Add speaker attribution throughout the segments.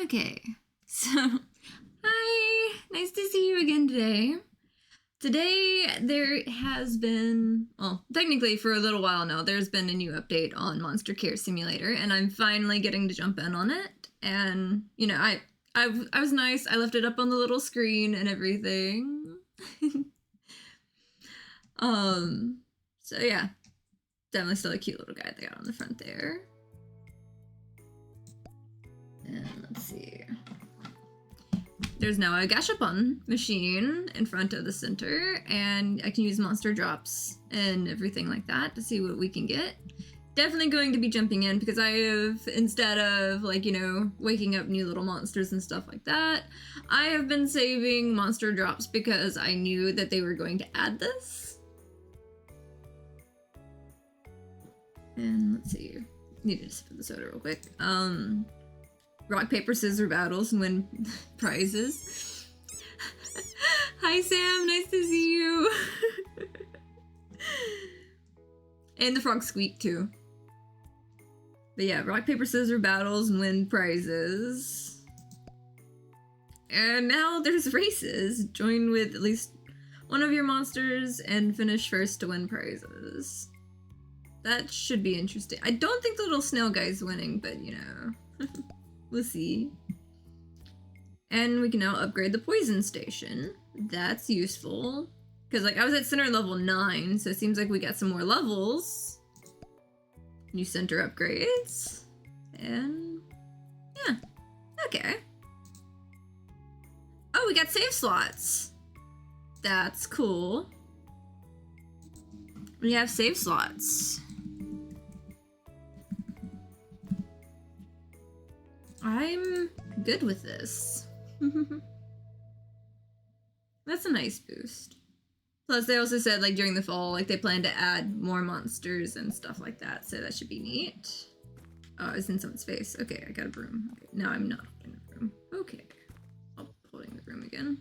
Speaker 1: Okay, so hi, nice to see you again today. Today there has been, well, technically for a little while now, there's been a new update on Monster Care Simulator, and I'm finally getting to jump in on it. And you know, I was nice. I left it up on the little screen and everything. So yeah, definitely still a cute little guy they got on the front there. And let's see. There's now a gashapon machine in front of the center, and I can use monster drops and everything like that to see what we can get. Definitely going to be jumping in because I have, instead of like, you know, waking up new little monsters and stuff like that, I have been saving monster drops because I knew that they were going to add this. And let's see. Need to sip the soda real quick. Rock, paper, scissors battles and win prizes. Hi, Sam. Nice to see you. And the frog squeak, too. But yeah, rock, paper, scissors battles and win prizes. And now there's races. Join with at least one of your monsters and finish first to win prizes. That should be interesting. I don't think the little snail guy's winning, but you know. We'll see. And we can now upgrade the poison station. That's useful. Because like I was at center level 9, so it seems like we got some more levels. New center upgrades. And yeah. Okay. Oh, we got save slots. That's cool. We have save slots. I'm good with this. That's a nice boost. Plus, they also said, like, during the fall, like, they plan to add more monsters and stuff like that, so that should be neat. Oh, I was in someone's face. Okay, I got a broom. Okay, no, I'm not holding the broom. Okay. I'm holding the broom again.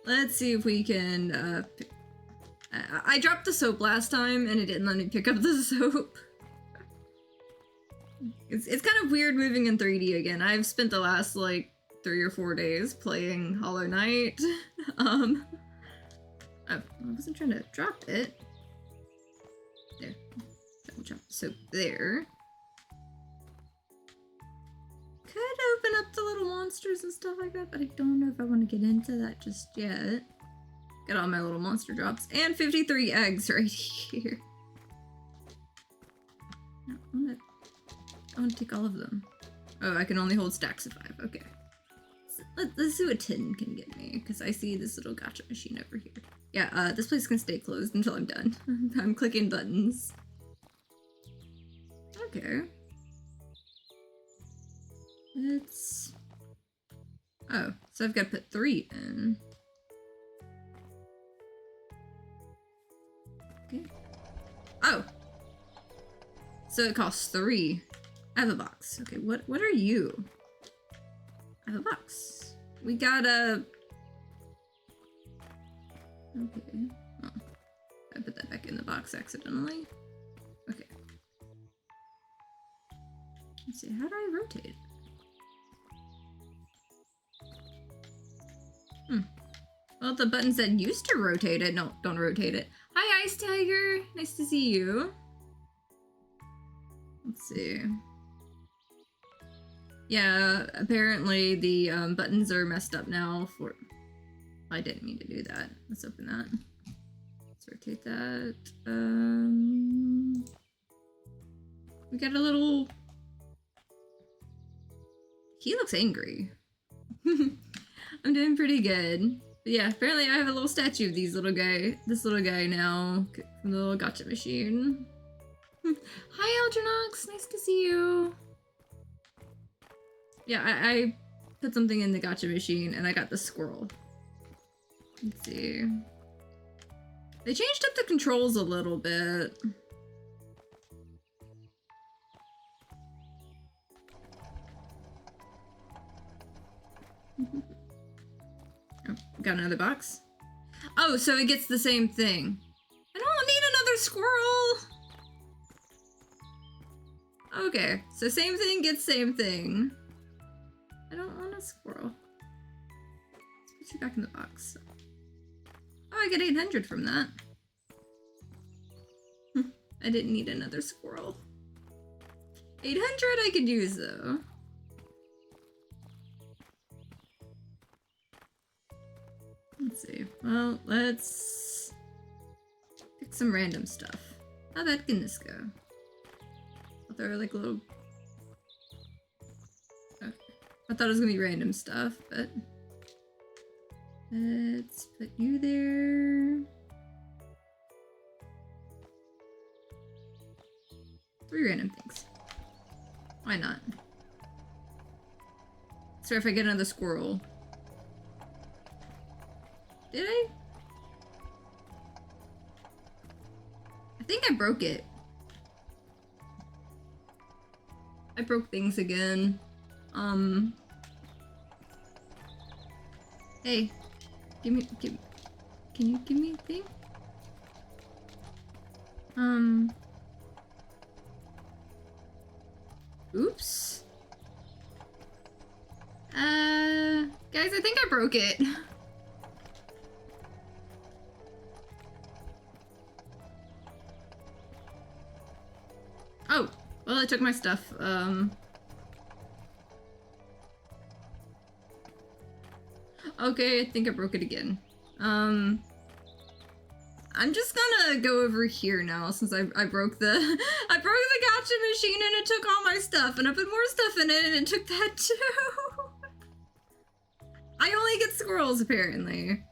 Speaker 1: Let's see if we can, I dropped the soap last time, and it didn't let me pick up the soap. It's kind of weird moving in 3D again. I've spent the last, like, 3 or 4 days playing Hollow Knight. I wasn't trying to drop it. There. Drop the soap there. Could open up the little monsters and stuff like that, but I don't know if I want to get into that just yet. Got all my little monster drops. And 53 eggs right here. I want to take all of them. Oh, I can only hold stacks of 5. Okay. So let's see what tin can get me, because I see this little gacha machine over here. Yeah, this place can stay closed until I'm done. I'm clicking buttons. Okay. Let's... Oh, so I've got to put 3 in. Okay. Oh! So it costs 3. I have a box. Okay, what are you? I have a box. We got a... Okay. Oh. I put that back in the box accidentally. Okay. Let's see, how do I rotate it? Well, the buttons that used to rotate it, no, don't rotate it. Hi, Ice Tiger! Nice to see you. Let's see. Yeah, apparently the buttons are messed up now for... I didn't mean to do that. Let's open that. Let's rotate that. We got a little... He looks angry. I'm doing pretty good. But yeah, apparently I have a little statue of this little guy now from the little gacha machine. Hi, Algernox. Nice to see you. Yeah, I put something in the gacha machine and I got the squirrel. Let's see. They changed up the controls a little bit. Oh, got another box. Oh, so it gets the same thing. I don't need another squirrel. Okay, so same thing gets same thing. I don't want a squirrel. Let's put you back in the box. Oh, I get 800 from that. I didn't need another squirrel. 800 I could use though. Let's see. Well, let's pick some random stuff. How bad can this go? I'll throw like a little... Okay. I thought it was gonna be random stuff, but... Let's put you there. 3 random things. Why not? So if I get another squirrel... Did I? I think I broke it. I broke things again. Hey. Can you give me a thing? Oops. Guys, I think I broke it. Oh, well, I took my stuff. Okay, I think I broke it again. I'm just gonna go over here now since I broke the I broke the gotcha machine and it took all my stuff and I put more stuff in it and it took that too. I only get squirrels apparently.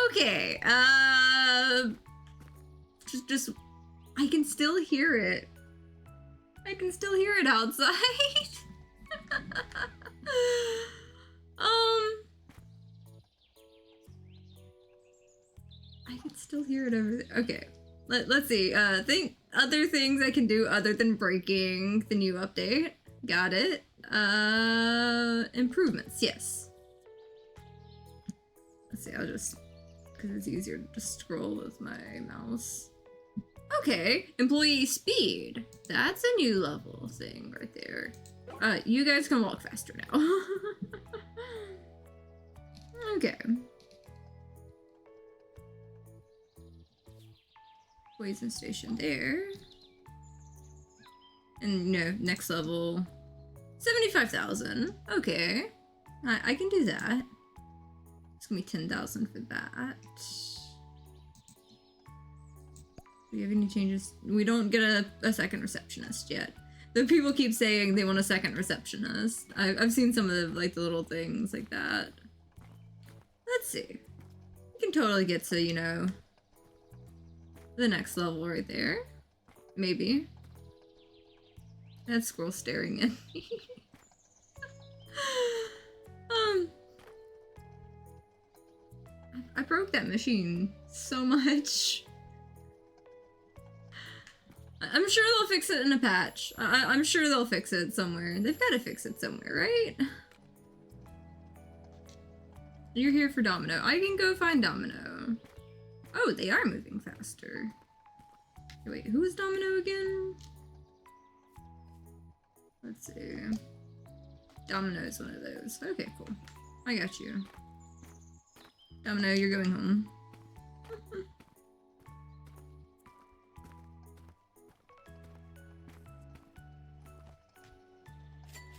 Speaker 1: Okay, just I can still hear it. I can still hear it outside. I can still hear it over there. Okay, let's see. Think other things I can do other than breaking the new update. Got it. Improvements, yes. Let's see, I'll just, because it's easier to just scroll with my mouse. Okay, employee speed. That's a new level thing right there. You guys can walk faster now. Okay. Poison station there. And, you know, next level. 75,000. Okay. I can do that. It's gonna be 10,000 for that. Do we have any changes? We don't get a second receptionist yet. The people keep saying they want a second receptionist. I've seen some of the, like, the little things like that. Let's see. We can totally get to, you know, the next level right there. Maybe. That squirrel staring at me. I broke that machine so much. I'm sure they'll fix it in a patch. I'm sure they'll fix it somewhere. They've got to fix it somewhere, right? You're here for Domino. I can go find Domino. Oh, they are moving faster. Wait, who is Domino again? Let's see. Domino is one of those. Okay, cool. I got you. Domino, you're going home.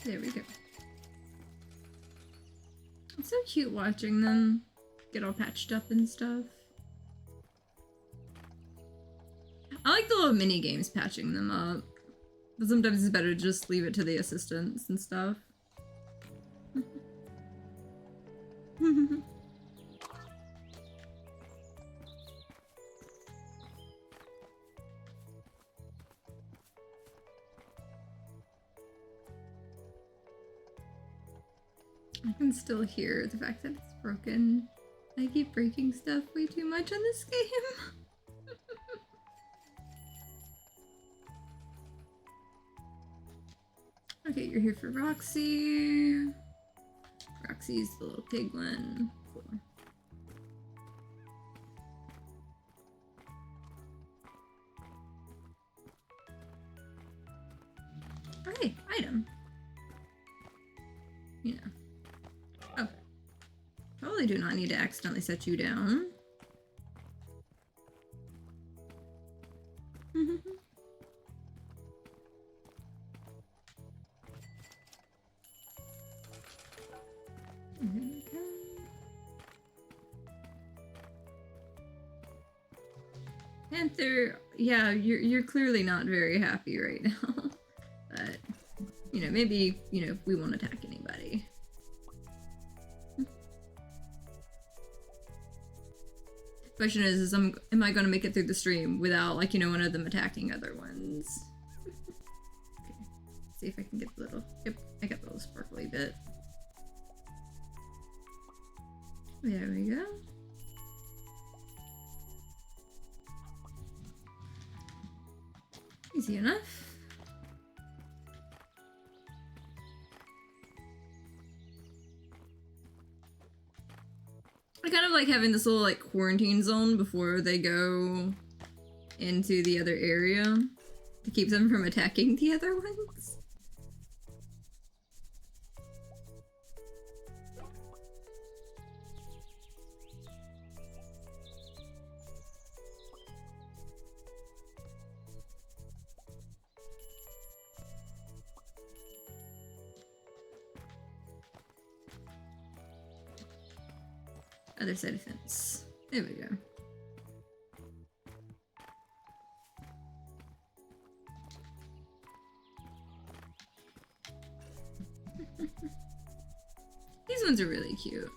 Speaker 1: There we go. It's so cute watching them get all patched up and stuff. I like the little mini games patching them up. But sometimes it's better to just leave it to the assistants and stuff. I can still hear the fact that it's broken. I keep breaking stuff way too much on this game. Okay, you're here for Roxy. Roxy's the little pig one. Cool. Hey, item. You know. Oh. Probably do not need to accidentally set you down. Panther, yeah, you're clearly not very happy right now. But, you know, maybe, you know, we won't attack anybody. Question is am I gonna make it through the stream without, like, you know, one of them attacking other ones? Okay. See if I can get the little, yep, I got the little sparkly bit. There we go. Easy enough. I kind of like having this little like quarantine zone before they go into the other area to keep them from attacking the other ones. Other side of fence. There we go. These ones are really cute.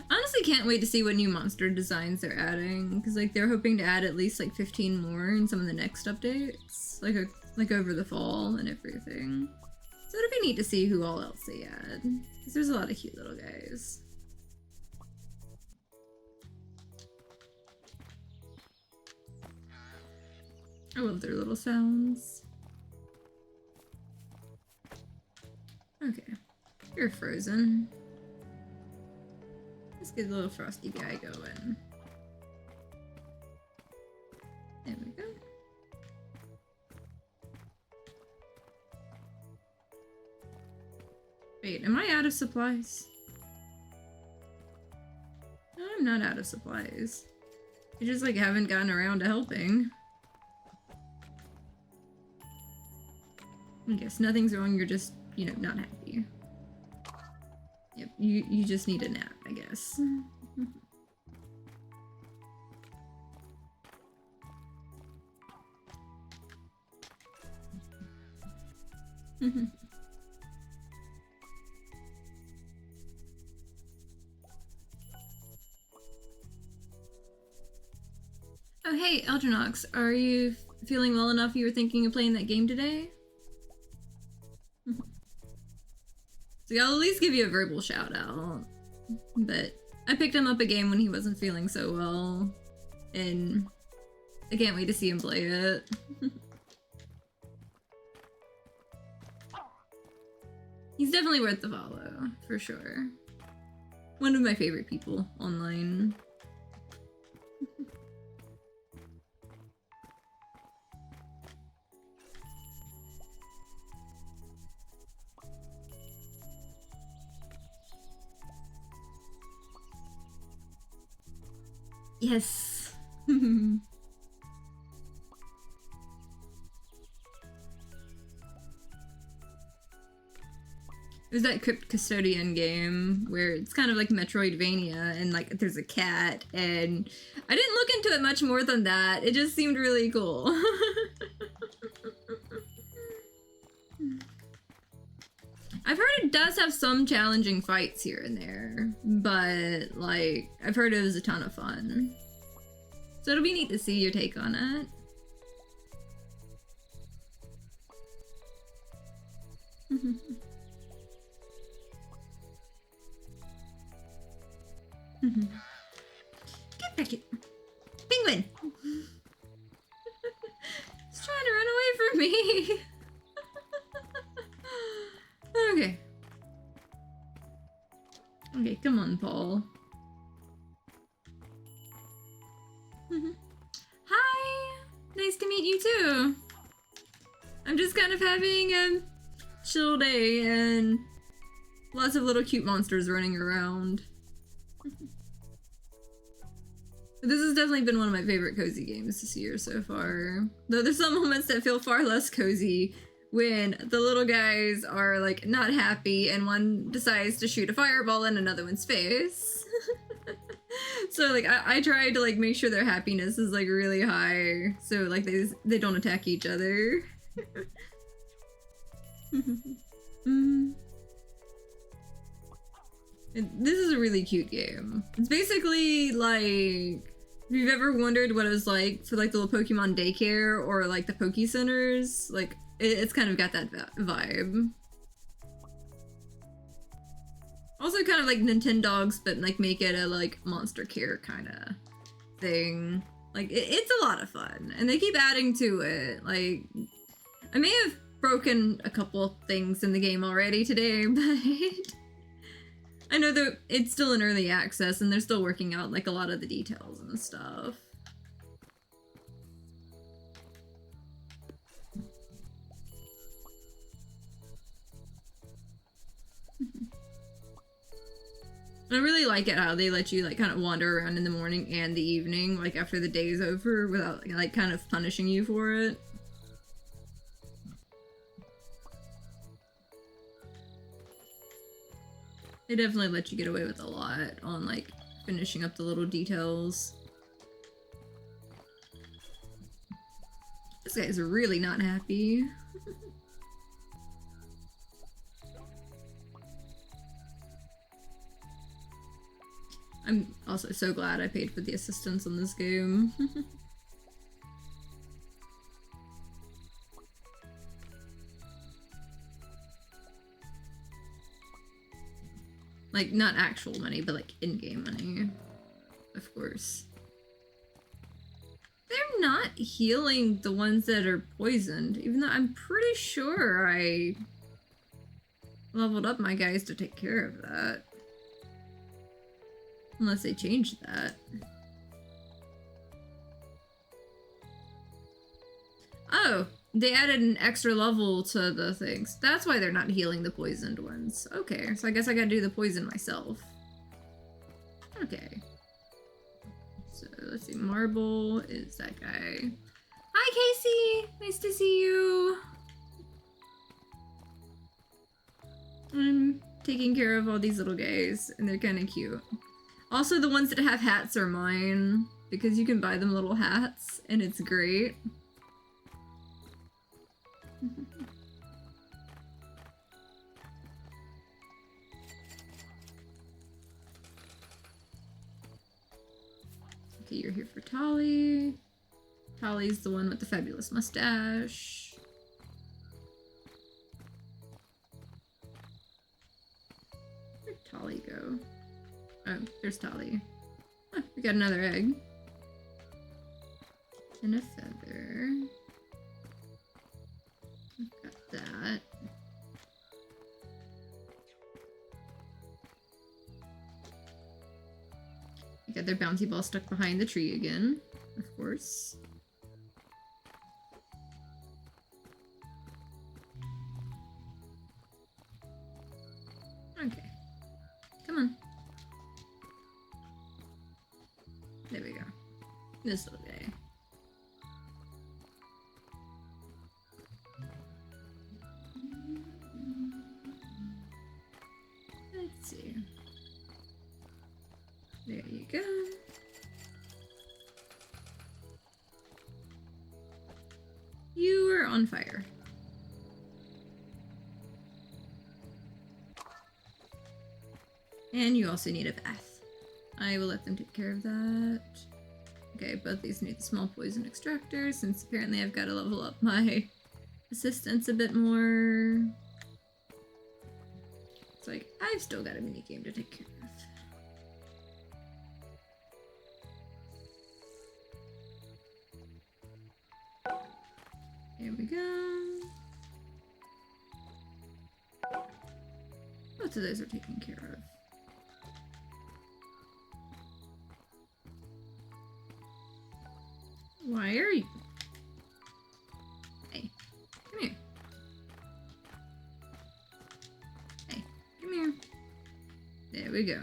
Speaker 1: Honestly, can't wait to see what new monster designs they're adding, because like they're hoping to add at least like 15 more in some of the next updates, like over the fall and everything. So it'll be neat to see who all else they add, because there's a lot of cute little guys. I love their little sounds. Okay, you're frozen. Let's get the little frosty guy going. There we go. Wait, am I out of supplies? No, I'm not out of supplies. I just like haven't gotten around to helping. I guess nothing's wrong, you're just, you know, not happy. Yep, you just need a nap, I guess. Oh hey, Eldronox, are you feeling well enough you were thinking of playing that game today? So I'll at least give you a verbal shout out. But I picked him up a game when he wasn't feeling so well, and I can't wait to see him play it. He's definitely worth the follow, for sure. One of my favorite people online. Yes. It was that Crypt Custodian game where it's kind of like Metroidvania and like there's a cat, and I didn't look into it much more than that. It just seemed really cool. I've heard it does have some challenging fights here and there, but like I've heard it was a ton of fun. So it'll be neat to see your take on it. Get back here. Penguin! He's trying to run away from me. Okay. Okay, come on, Paul. Hi! Nice to meet you too. I'm just kind of having chill day and lots of little cute monsters running around. This has definitely been one of my favorite cozy games this year so far. Though there's some moments that feel far less cozy when the little guys are like not happy and one decides to shoot a fireball in another one's face. So like I try to like make sure their happiness is like really high so like they don't attack each other. This is a really cute game. It's basically like if you've ever wondered what it was like for like the little Pokemon daycare or like the Poke Centers, like it's kind of got that vibe. Also kind of like Nintendogs, but like make it a like monster care kind of thing. Like it's a lot of fun and they keep adding to it. Like I may have broken a couple things in the game already today, but I know that it's still in early access and they're still working out like a lot of the details and stuff. I really like it how they let you like kind of wander around in the morning and the evening, like after the day's over, without like kind of punishing you for it. They definitely let you get away with a lot on like finishing up the little details. This guy's really not happy. I'm also so glad I paid for the assistance on this game. Like, not actual money, but like in-game money. Of course. They're not healing the ones that are poisoned, even though I'm pretty sure I leveled up my guys to take care of that. Unless they changed that. Oh, they added an extra level to the things. That's why they're not healing the poisoned ones. Okay, so I guess I gotta do the poison myself. Okay. So let's see, Marble is that guy. Hi Casey! Nice to see you! I'm taking care of all these little guys, and they're kinda cute. Also, the ones that have hats are mine, because you can buy them little hats, and it's great. Okay, you're here for Tolly. Tolly's the one with the fabulous mustache. Where'd Tolly go? Oh, there's Tolly. Oh, we got another egg. And a feather. Got that. We got their bouncy ball stuck behind the tree again, of course. Okay. Come on. There we go. This little guy. Let's see. There you go. You are on fire. And you also need a bath. I will let them take care of that. Okay, both these need the small poison extractor, since apparently I've got to level up my assistance a bit more. It's like, I've still got a minigame to take care of. Here we go. Both of those are taken care of. Why are you? Hey, come here. There we go.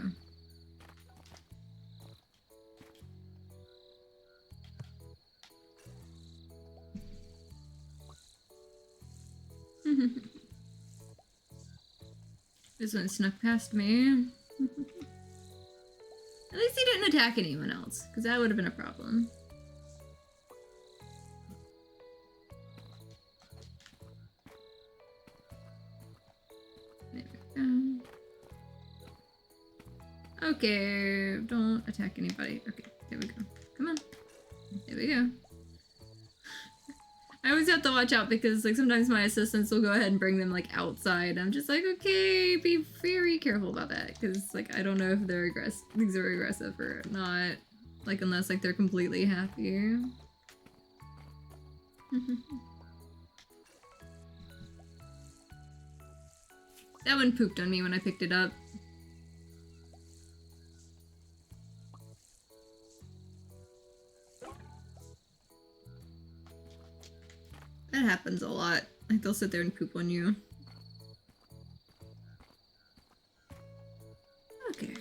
Speaker 1: This one snuck past me. At least he didn't attack anyone else, because that would have been a problem. There we go. Okay, don't attack anybody. Okay, there we go. Come on. There we go. I always have to watch out because like sometimes my assistants will go ahead and bring them like outside. I'm just like, okay, be very careful about that because like I don't know if they're these are aggressive or not. Like unless like they're completely happy. That one pooped on me when I picked it up. That happens a lot. Like they'll sit there and poop on you. Okay.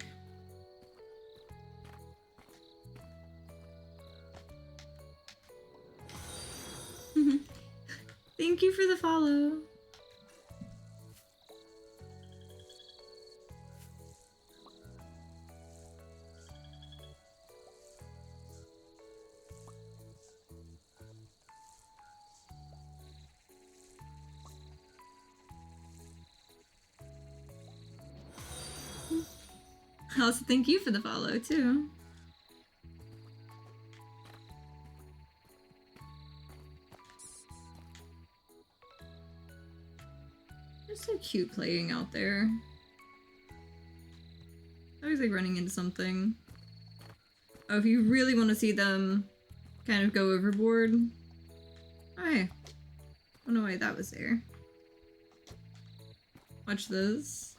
Speaker 1: Thank you for the follow. Also, thank you for the follow, too. They're so cute playing out there. Always like running into something. Oh, if you really want to see them kind of go overboard. Oh, hey. I don't know why that was there. Watch this.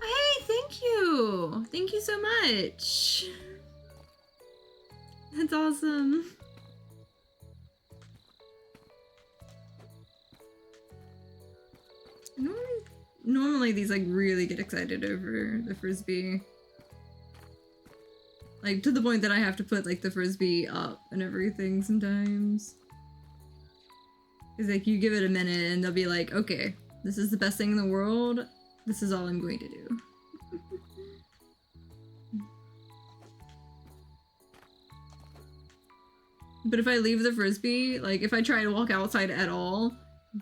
Speaker 1: Hey, thank you! Thank you so much! That's awesome. Normally these like really get excited over the frisbee. Like to the point that I have to put like the frisbee up and everything sometimes. It's like you give it a minute and they'll be like, okay, this is the best thing in the world. This is all I'm going to do. But if I leave the frisbee, like if I try to walk outside at all,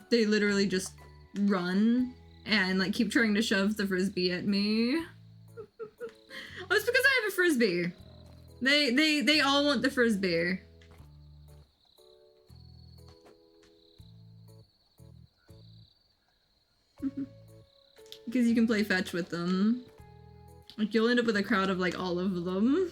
Speaker 1: they literally just run and like keep trying to shove the frisbee at me. Oh, it's because I have a frisbee. They all want the frisbee. Because you can play fetch with them. Like you'll end up with a crowd of like all of them.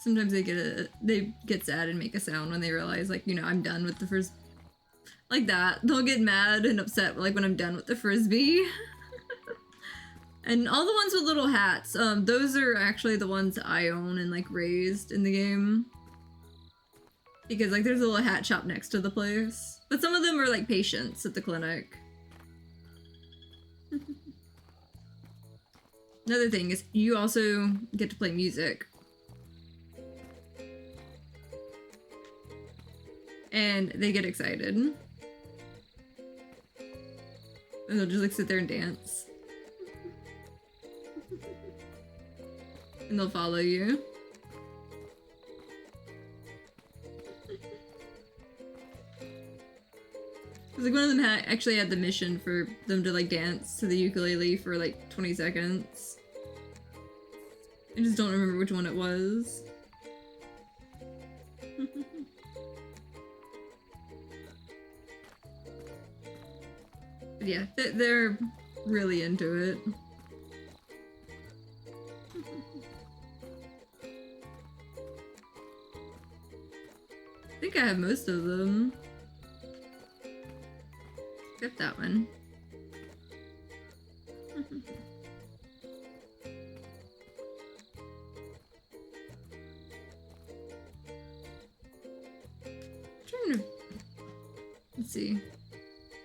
Speaker 1: Sometimes they get sad and make a sound when they realize like, you know, I'm done with the first like that. They'll get mad and upset like when I'm done with the frisbee. And all the ones with little hats, those are actually the ones I own and like raised in the game. Because like there's a little hat shop next to the place. But some of them are like patients at the clinic. Another thing is you also get to play music. And they get excited. And they'll just like sit there and dance. And they'll follow you. Cause like one of them actually had the mission for them to like dance to the ukulele for like 20 seconds. I just don't remember which one it was. But yeah, they're really into it. I think I have most of them. Except that one. Trying to... Let's see.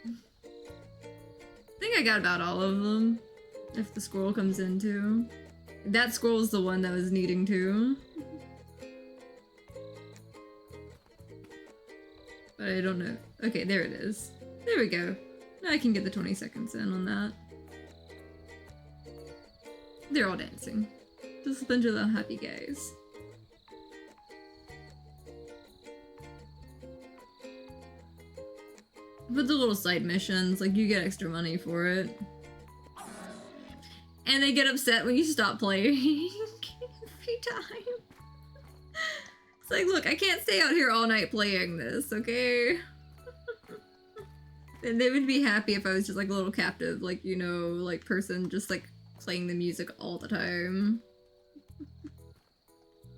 Speaker 1: I think I got about all of them. If the squirrel comes in too. That squirrel's the one that was needing to. But I don't know. Okay, there it is. There we go. Now I can get the 20 seconds in on that. They're all dancing. Just a bunch of little happy guys. But the little side missions, like you get extra money for it. And they get upset when you stop playing every time. It's like, look, I can't stay out here all night playing this, okay? And they would be happy if I was just like a little captive, like, you know, like person just like playing the music all the time.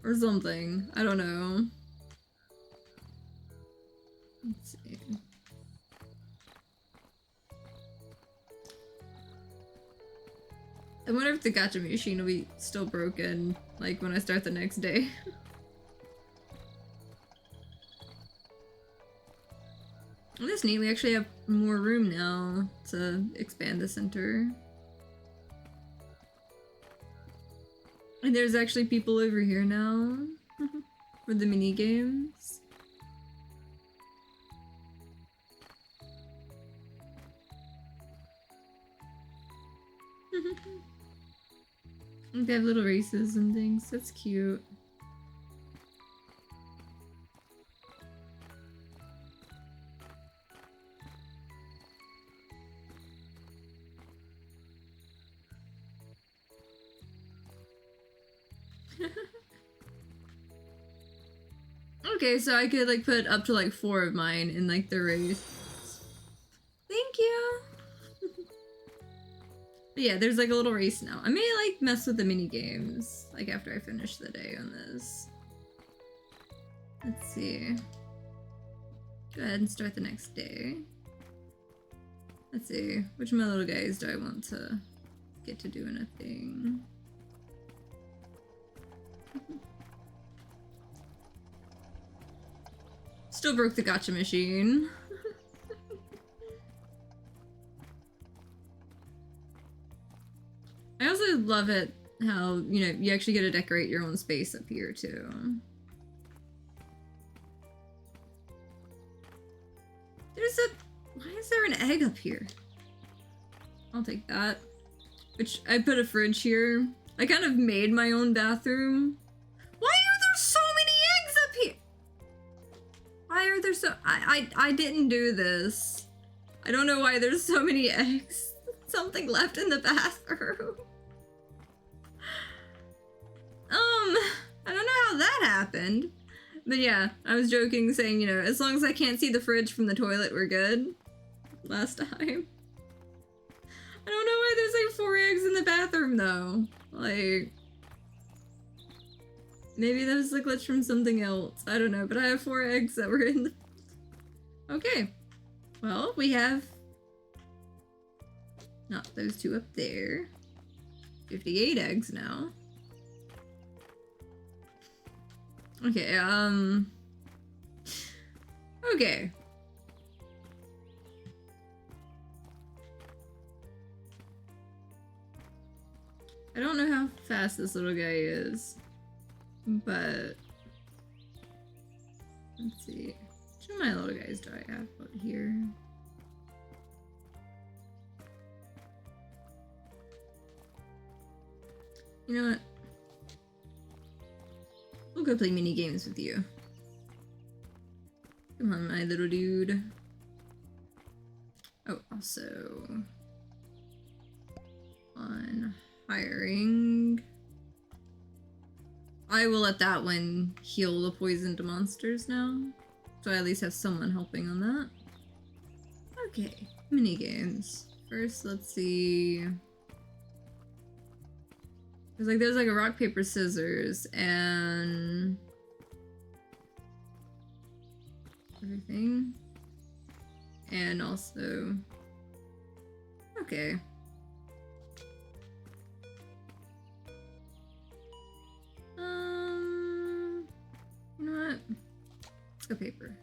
Speaker 1: Or something. I don't know. Let's see. I wonder if the gacha machine will be still broken, like, when I start the next day. Well, that's neat. We actually have more room now to expand the center. And there's actually people over here now for the mini games. They have little races and things. That's cute. Okay, so I could like put up to like 4 of mine in like the race. Thank you. But yeah, there's like a little race now. I may like mess with the mini games like after I finish the day on this. Let's see. Go ahead and start the next day. Let's see. Which of my little guys do I want to get to doing a thing? Still broke the gacha machine. I also love it how, you know, you actually get to decorate your own space up here too. Why is there an egg up here? I'll take that. Which, I put a fridge here. I kind of made my own bathroom. Why are there so many eggs up here? Why are there so... I didn't do this. I don't know why there's so many eggs. Something left in the bathroom. I don't know how that happened. But yeah, I was joking saying, you know, as long as I can't see the fridge from the toilet, we're good. Last time. I don't know why there's like 4 eggs in the bathroom though. Like... maybe that was a glitch from something else. I don't know, but I have 4 eggs that were in the... Okay. Well, we have... not those 2 up there. 58 eggs now. Okay, okay. I don't know how fast this little guy is, but... let's see. Which of my little guys do I have out here? You know what? We'll go play mini games with you. Come on, my little dude. Oh, also... on hiring... I will let that one heal the poisoned monsters now. So I at least have someone helping on that. Okay, mini games. First, let's see... there's like a rock, paper, scissors, and... everything. And also... okay. go paper.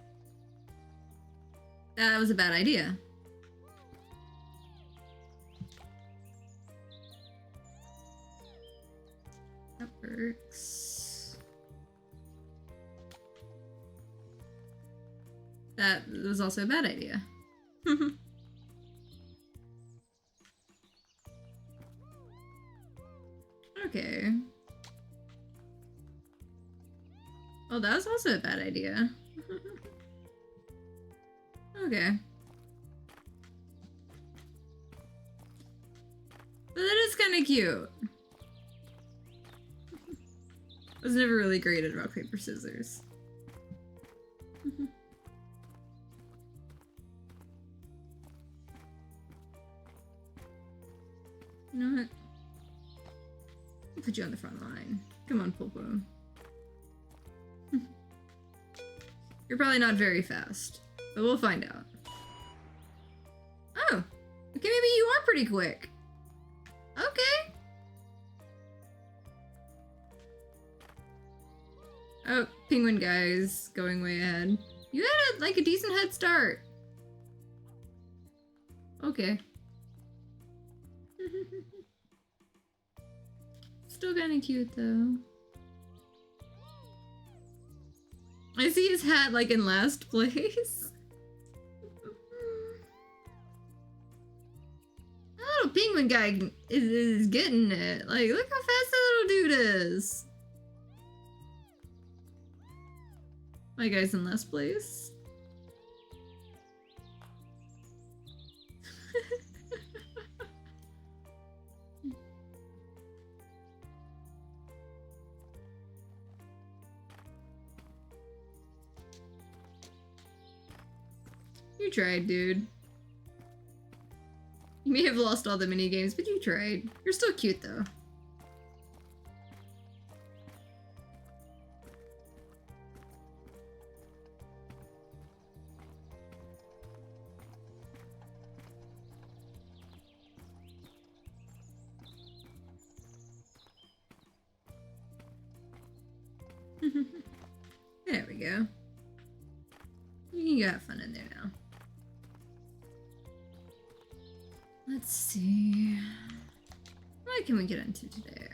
Speaker 1: That was a bad idea. That works. That was also a bad idea. Okay. Well, that was also a bad idea. Okay. But that is kind of cute. I was never really great at rock, paper, scissors. You know what? I'll put you on the front line. Come on, Pulpo. You're probably not very fast, but we'll find out. Oh, okay, maybe you are pretty quick. Okay. Oh, penguin guy's going way ahead. You had like a decent head start. Okay. Still kinda cute though. I see his hat like in last place. That little penguin guy is getting it. Like, look how fast that little dude is. My guy's in last place. You tried, dude. You may have lost all the minigames, but you tried. You're still cute, though. There we go. You got fun in there now. Let's see. What can we get into today?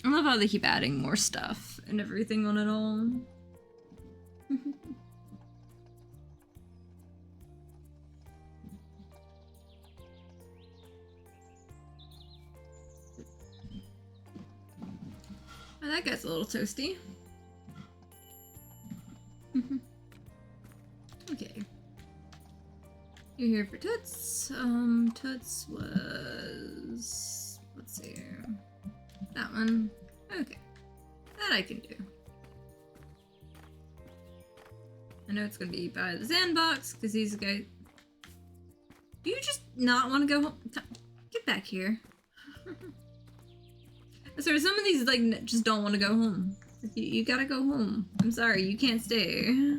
Speaker 1: I love how they keep adding more stuff and everything on it all. Oh, that guy's a little toasty. Okay. You're here for Toots. Toots was... let's see here. That one. Okay. That I can do. I know it's gonna be by the sandbox, because he's a guy... Do you just not want to go home? Get back here. Sorry, some of these, like, just don't want to go home. You gotta go home. I'm sorry, you can't stay.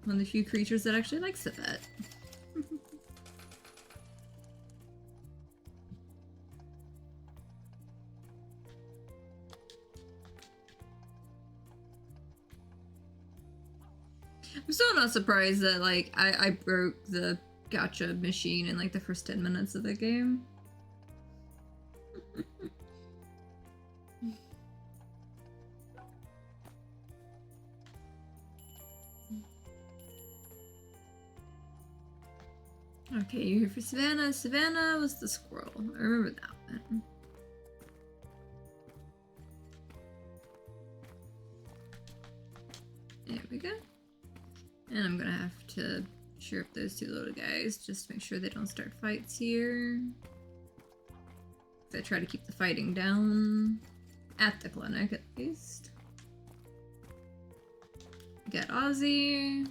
Speaker 1: One of the few creatures that actually likes the vet. I'm still not surprised that, like, I broke the gacha machine in, like, the first 10 minutes of the game. Okay, you're here for Savannah. Savannah was the squirrel. I remember that one. There we go. And I'm gonna have to cheer up those two little guys just to make sure they don't start fights here. I try to keep the fighting down at the clinic at least. Got Ozzy.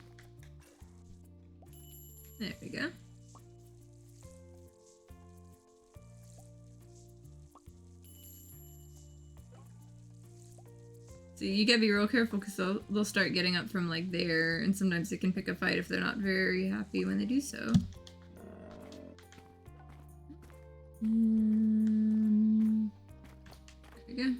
Speaker 1: There we go. So you gotta be real careful because they'll start getting up from like there, and sometimes they can pick a fight if they're not very happy when they do so. There we go.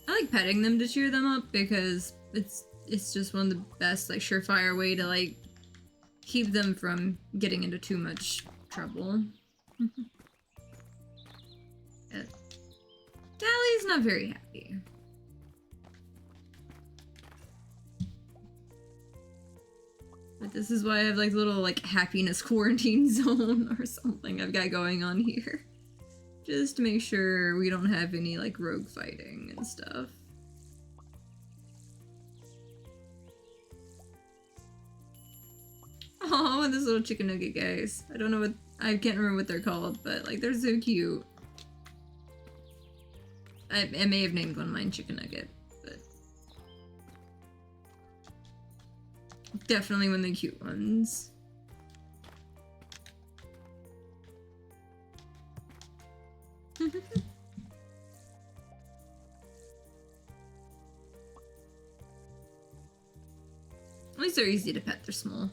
Speaker 1: I like petting them to cheer them up because it's just one of the best, like, surefire way to, like, keep them from getting into too much trouble. Dally's not very happy. But this is why I have, like, little, like, happiness quarantine zone or something I've got going on here. Just to make sure we don't have any, like, rogue fighting and stuff. Oh, this little chicken nugget guys. I don't know what, I can't remember what they're called, but, like, they're so cute. I may have named one of mine Chicken Nugget, but definitely one of the cute ones. At least they're easy to pet, they're small.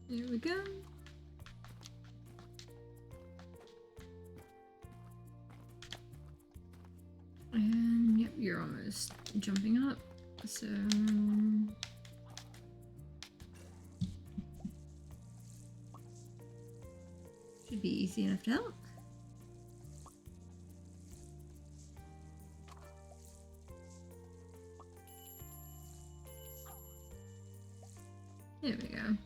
Speaker 1: There we go. And yep, you're almost jumping up. So should be easy enough to help. There we go.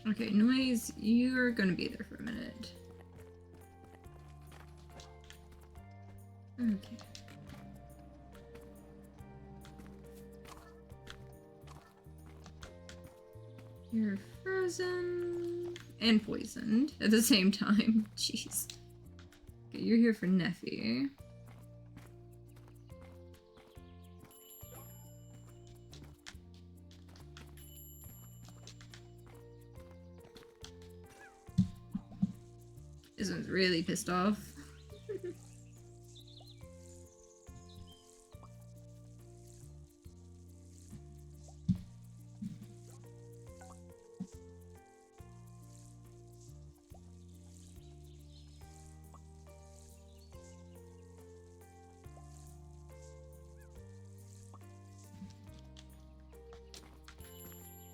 Speaker 1: Okay, Noise, you're gonna be there for a minute. Okay. You're frozen and poisoned at the same time. Jeez. Okay, you're here for Neffy. This one's really pissed off.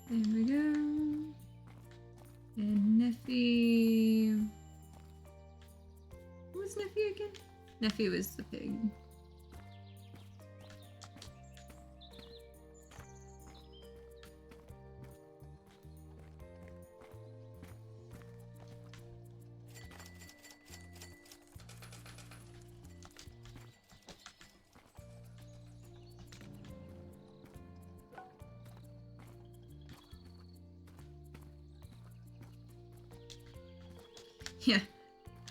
Speaker 1: There we go. And Neffy. What was Neffy again? Neffy was the pig. Yeah,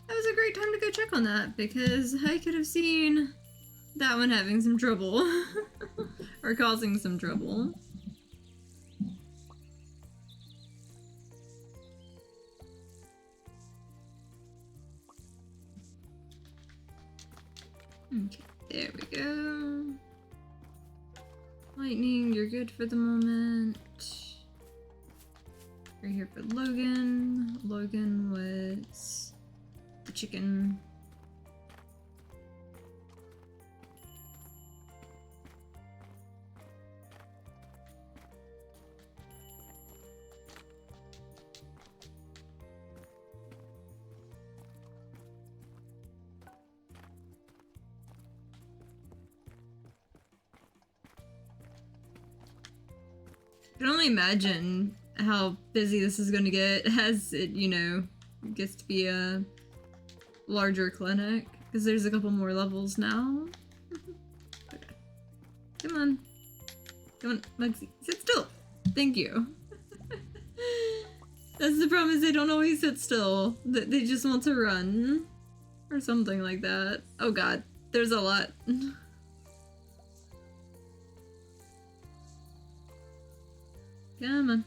Speaker 1: that was a great time to go check on that because I could have seen that one having some trouble or causing some trouble. Okay, there we go. Lightning, you're good for the moment. We're here for Logan. Logan was the chicken. I can only imagine how busy this is going to get as it, you know, gets to be a larger clinic. Because there's a couple more levels now. Okay. Come on. Come on, Mugsy. Sit still. Thank you. That's the problem, is they don't always sit still. They just want to run. Or something like that. Oh god, there's a lot. Come on.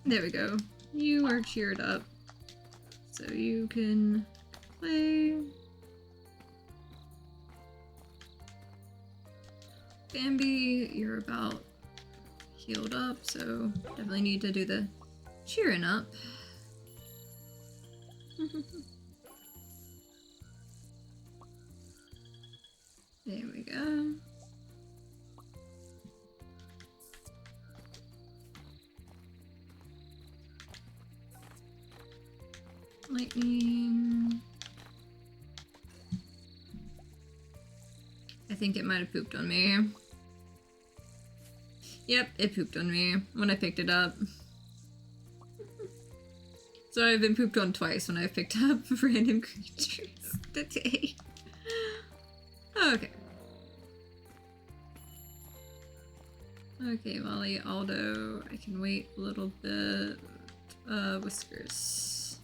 Speaker 1: There we go. You are cheered up. So you can play. Bambi, you're about healed up, so definitely need to do the cheering up. There we go. Lightning. I think it might have pooped on me. Yep, it pooped on me when I picked it up. So I've been pooped on twice when I've picked up random creatures today. Okay. Okay, Molly, Aldo, I can wait a little bit. Whiskers.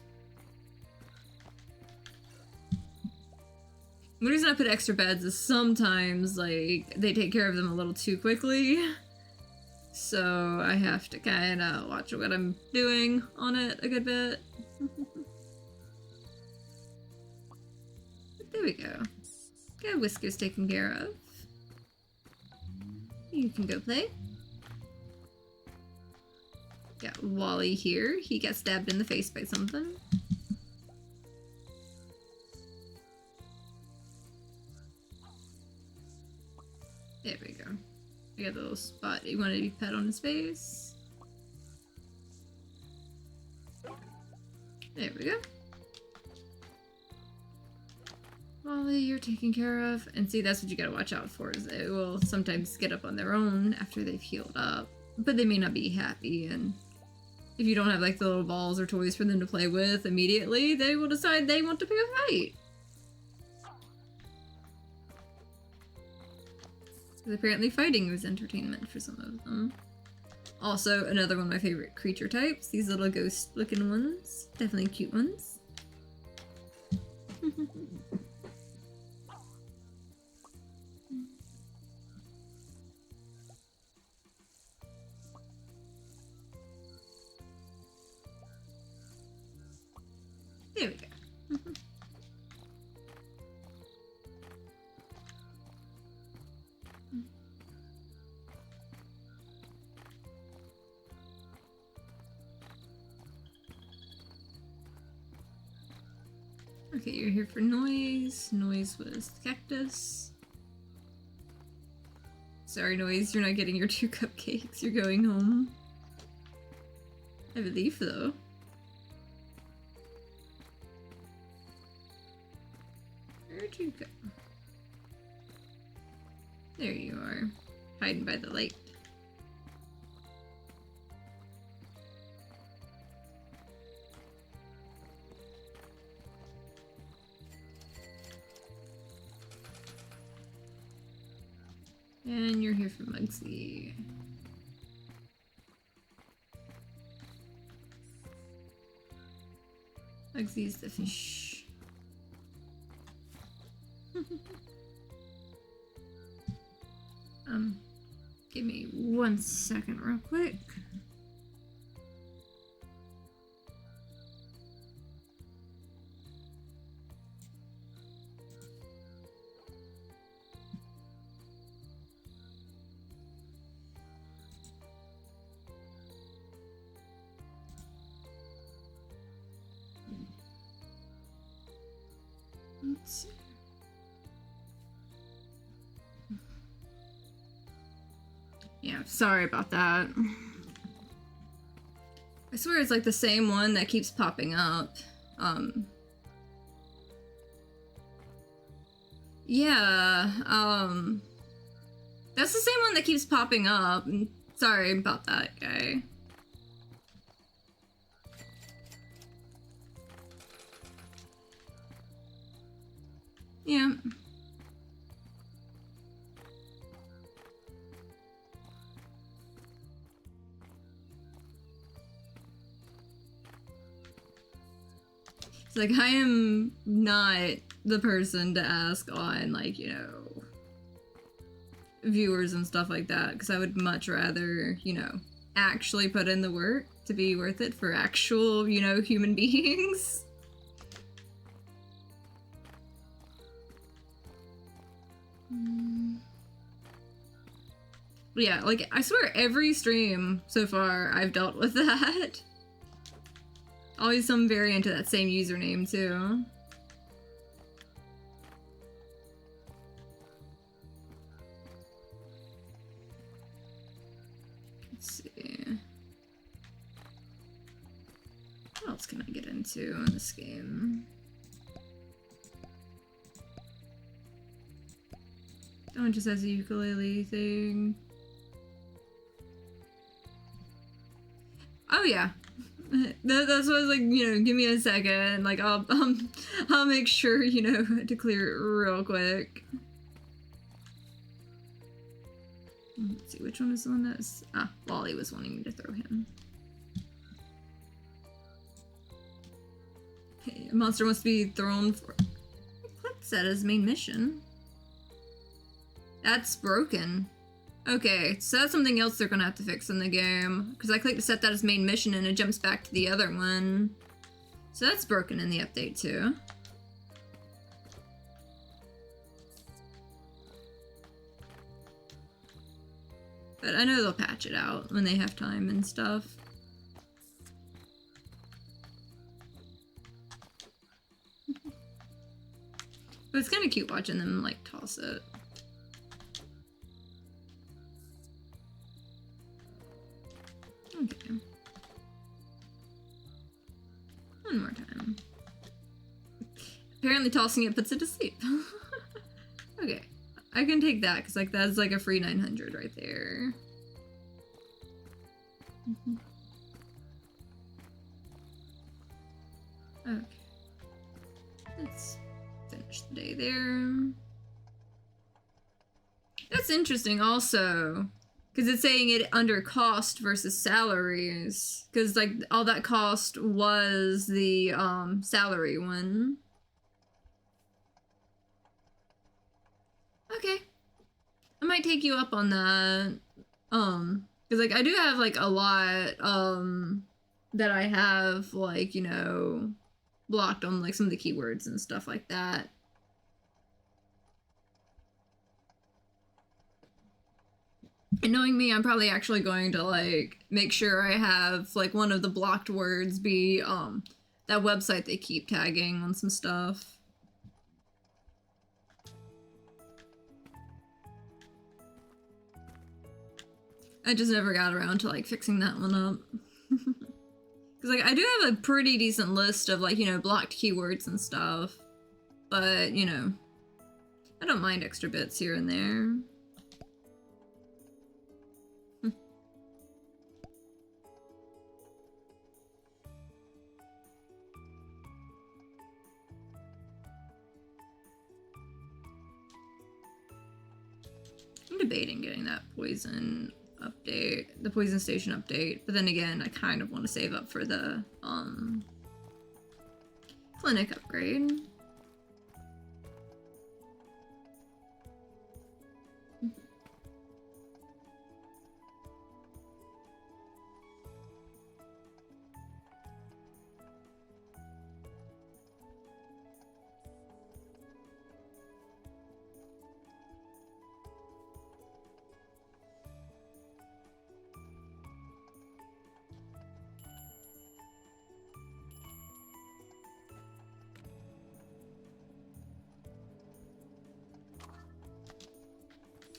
Speaker 1: The reason I put extra beds is sometimes, like, they take care of them a little too quickly. So I have to kind of watch what I'm doing on it a good bit. There we go. Got Whiskers taken care of. You can go play. Got Wally here. He got stabbed in the face by something. There we go. I got a little spot. He wanted to be pet on his face. There we go. Wally, you're taken care of. And see, that's what you gotta watch out for, is they will sometimes get up on their own after they've healed up. But they may not be happy, and if you don't have like the little balls or toys for them to play with immediately, they will decide they want to pick a fight. Because apparently fighting was entertainment for some of them. Also, another one of my favorite creature types, these little ghost-looking ones. Definitely cute ones. There we go. Okay, you're here for Noise. Noise was the cactus. Sorry, Noise, you're not getting your 2 cupcakes. You're going home. I have a leaf, though. Where'd you go? There you are, hiding by the light. And you're here for Muggsy. Muggsy's the fish. Give me 1 second real quick. Let's see. Yeah, sorry about that. I swear it's like the same one that keeps popping up. Yeah, that's the same one that keeps popping up. Sorry about that, guy. Yeah. It's like, I am not the person to ask on, like, you know, viewers and stuff like that, because I would much rather, you know, actually put in the work to be worth it for actual, you know, human beings. Yeah, like, I swear every stream so far I've dealt with that. Always some variant of that same username, too. Let's see. What else can I get into in this game? That one just has a ukulele thing. Oh yeah. That's what I was like, you know, give me a second. Like, I'll make sure, you know, to clear it real quick. Let's see, which one is the one that's... Ah, Wally was wanting me to throw him. Hey, a monster must be thrown for... What's that as main mission? That's broken. Okay, so that's something else they're gonna have to fix in the game. Because I clicked to set that as main mission and it jumps back to the other one. So that's broken in the update too. But I know they'll patch it out when they have time and stuff. But it's kind of cute watching them, like, toss it. Okay. One more time. Apparently tossing it puts it to sleep. Okay. I can take that, because, like, that's, like, a free 900 right there. Okay. Let's finish the day there. That's interesting, also. Because it's saying it under cost versus salaries. Because, like, all that cost was the, salary one. Okay. I might take you up on that. Because, like, I do have, like, a lot, that I have, like, you know, blocked on, like, some of the keywords and stuff like that. And knowing me, I'm probably actually going to, like, make sure I have, like, one of the blocked words be, that website they keep tagging on some stuff. I just never got around to, like, fixing that one up. Because, like, I do have a pretty decent list of, like, you know, blocked keywords and stuff. But, you know, I don't mind extra bits here and there. I'm debating getting that poison update, the poison station update, but then again, I kind of want to save up for the, clinic upgrade.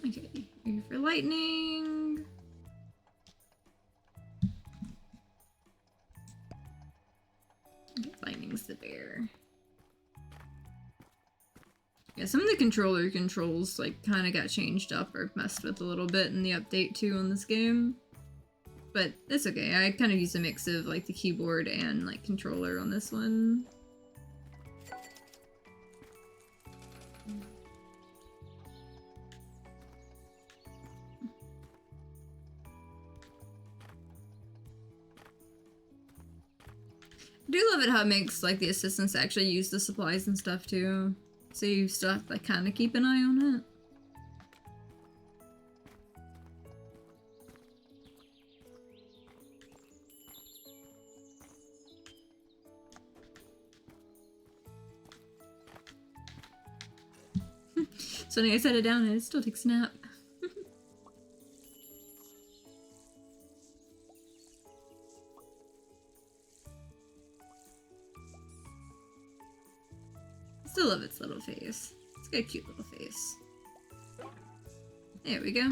Speaker 1: Okay, here for lightning. Okay, lightning's the bear. Yeah, some of the controller controls, like, kind of got changed up or messed with a little bit in the update, too, on this game. But it's okay, I kind of use a mix of, like, the keyboard and, like, controller on this one. I do love it how it makes like the assistants actually use the supplies and stuff too. So you still have to like kind of keep an eye on it. So when I set it down, it still takes a nap. I still love its little face. It's got a cute little face. There we go.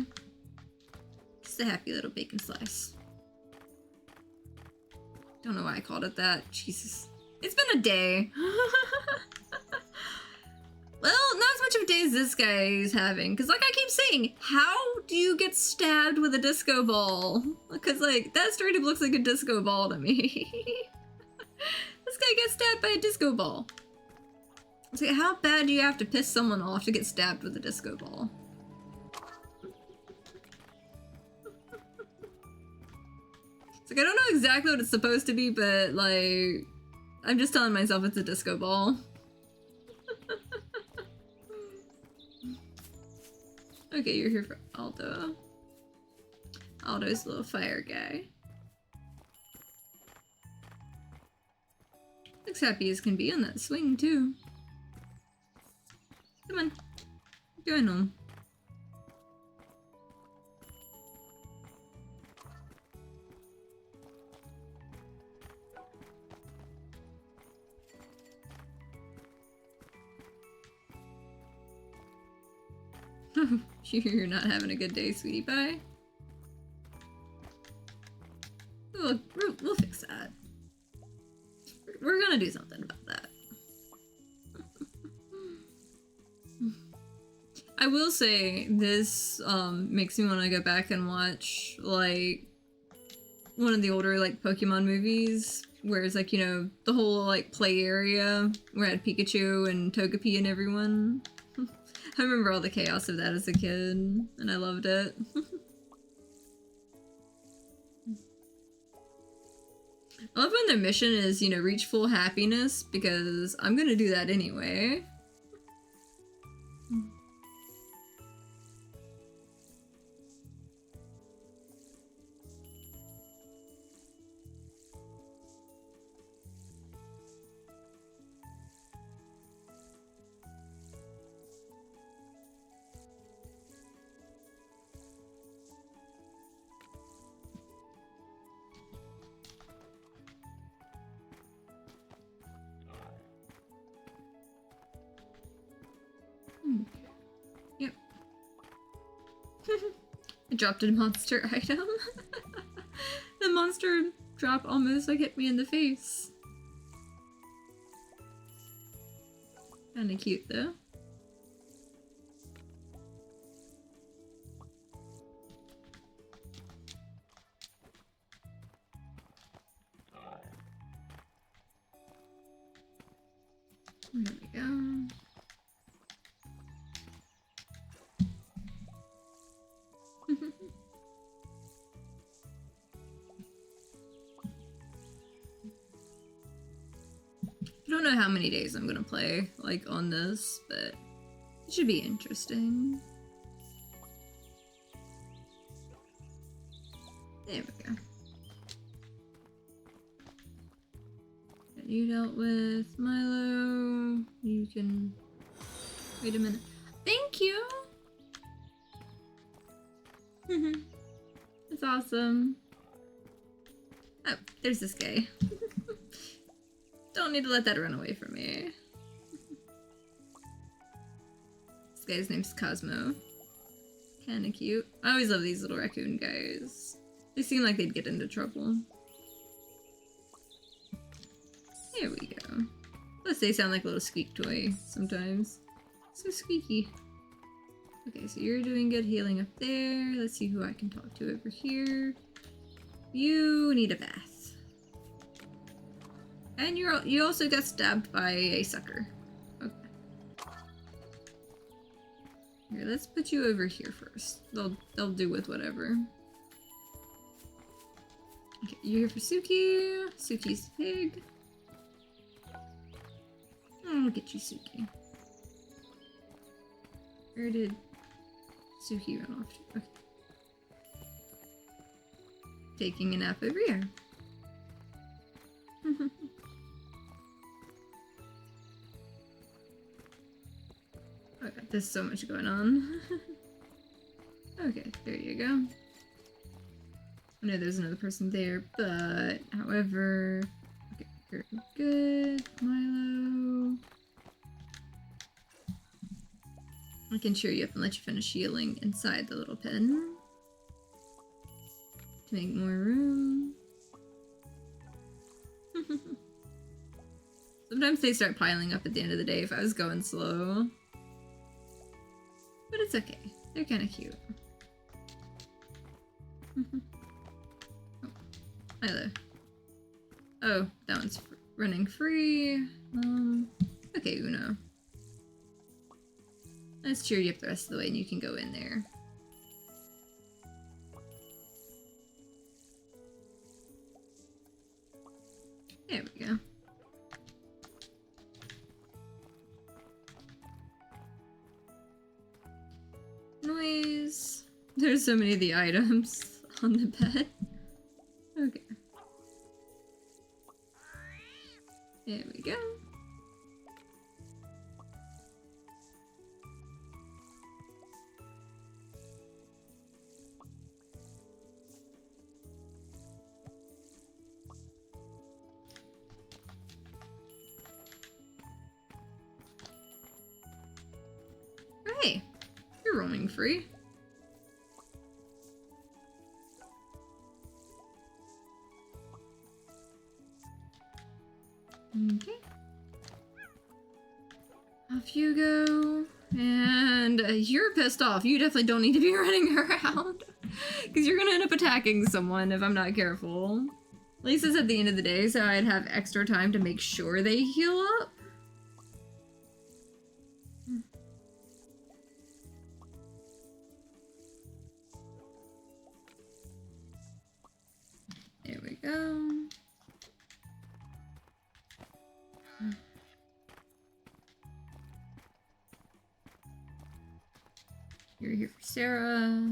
Speaker 1: Just a happy little bacon slice. Don't know why I called it that. Jesus. It's been a day. Well, not as much of a day as this guy is having. Because like I keep saying, how do you get stabbed with a disco ball? Because like, that straight up looks like a disco ball to me. This guy gets stabbed by a disco ball. It's like, how bad do you have to piss someone off to get stabbed with a disco ball? It's like, I don't know exactly what it's supposed to be, but like, I'm just telling myself it's a disco ball. Okay, you're here for Aldo. Aldo's a little fire guy. Looks happy as can be on that swing, too. Come on. Going home. You're not having a good day, sweetie pie. We'll fix that. We're gonna do something about that. I will say, this makes me want to go back and watch, like, one of the older, like, Pokemon movies, where it's, like, you know, the whole, like, play area, where I had Pikachu and Togepi and everyone. I remember all the chaos of that as a kid, and I loved it. I love when their mission is, you know, reach full happiness, because I'm gonna do that anyway. Yep. I dropped a monster item. The monster drop almost like hit me in the face. Kinda cute though. There we go. I don't know how many days I'm gonna play, like, on this, but it should be interesting. There we go. You dealt with Milo. You can... Wait a minute. Thank you! That's awesome. Oh, there's this guy. Don't need to let that run away from me. This guy's name's Cosmo. Kinda cute. I always love these little raccoon guys. They seem like they'd get into trouble. There we go. Plus they sound like a little squeak toy sometimes. So squeaky. Okay, so you're doing good healing up there. Let's see who I can talk to over here. You need a bath. And you also got stabbed by a sucker. Okay. Here, let's put you over here first. They'll do with whatever. Okay, you're here for Suki. Suki's the pig. And we'll get you Suki. Where did Suki run off to? Okay. Taking a nap over here. Oh god, there's so much going on. Okay, there you go. I know there's another person there, but however... Okay, very good. Milo. I can cheer you up and let you finish healing inside the little pen. To make more room. Sometimes they start piling up at the end of the day if I was going slow. But it's okay. They're kind of cute. Oh, Milo. Oh, that one's running free. Okay, Uno. Let's cheer you up the rest of the way and you can go in there. There we go. Noise. There's so many of the items on the bed. Okay. There we go. Hey, you're roaming free. Okay. Off you go. And you're pissed off. You definitely don't need to be running around. Because you're going to end up attacking someone if I'm not careful. At least it's at the end of the day, so I'd have extra time to make sure they heal up. There we go. You're here for Sarah.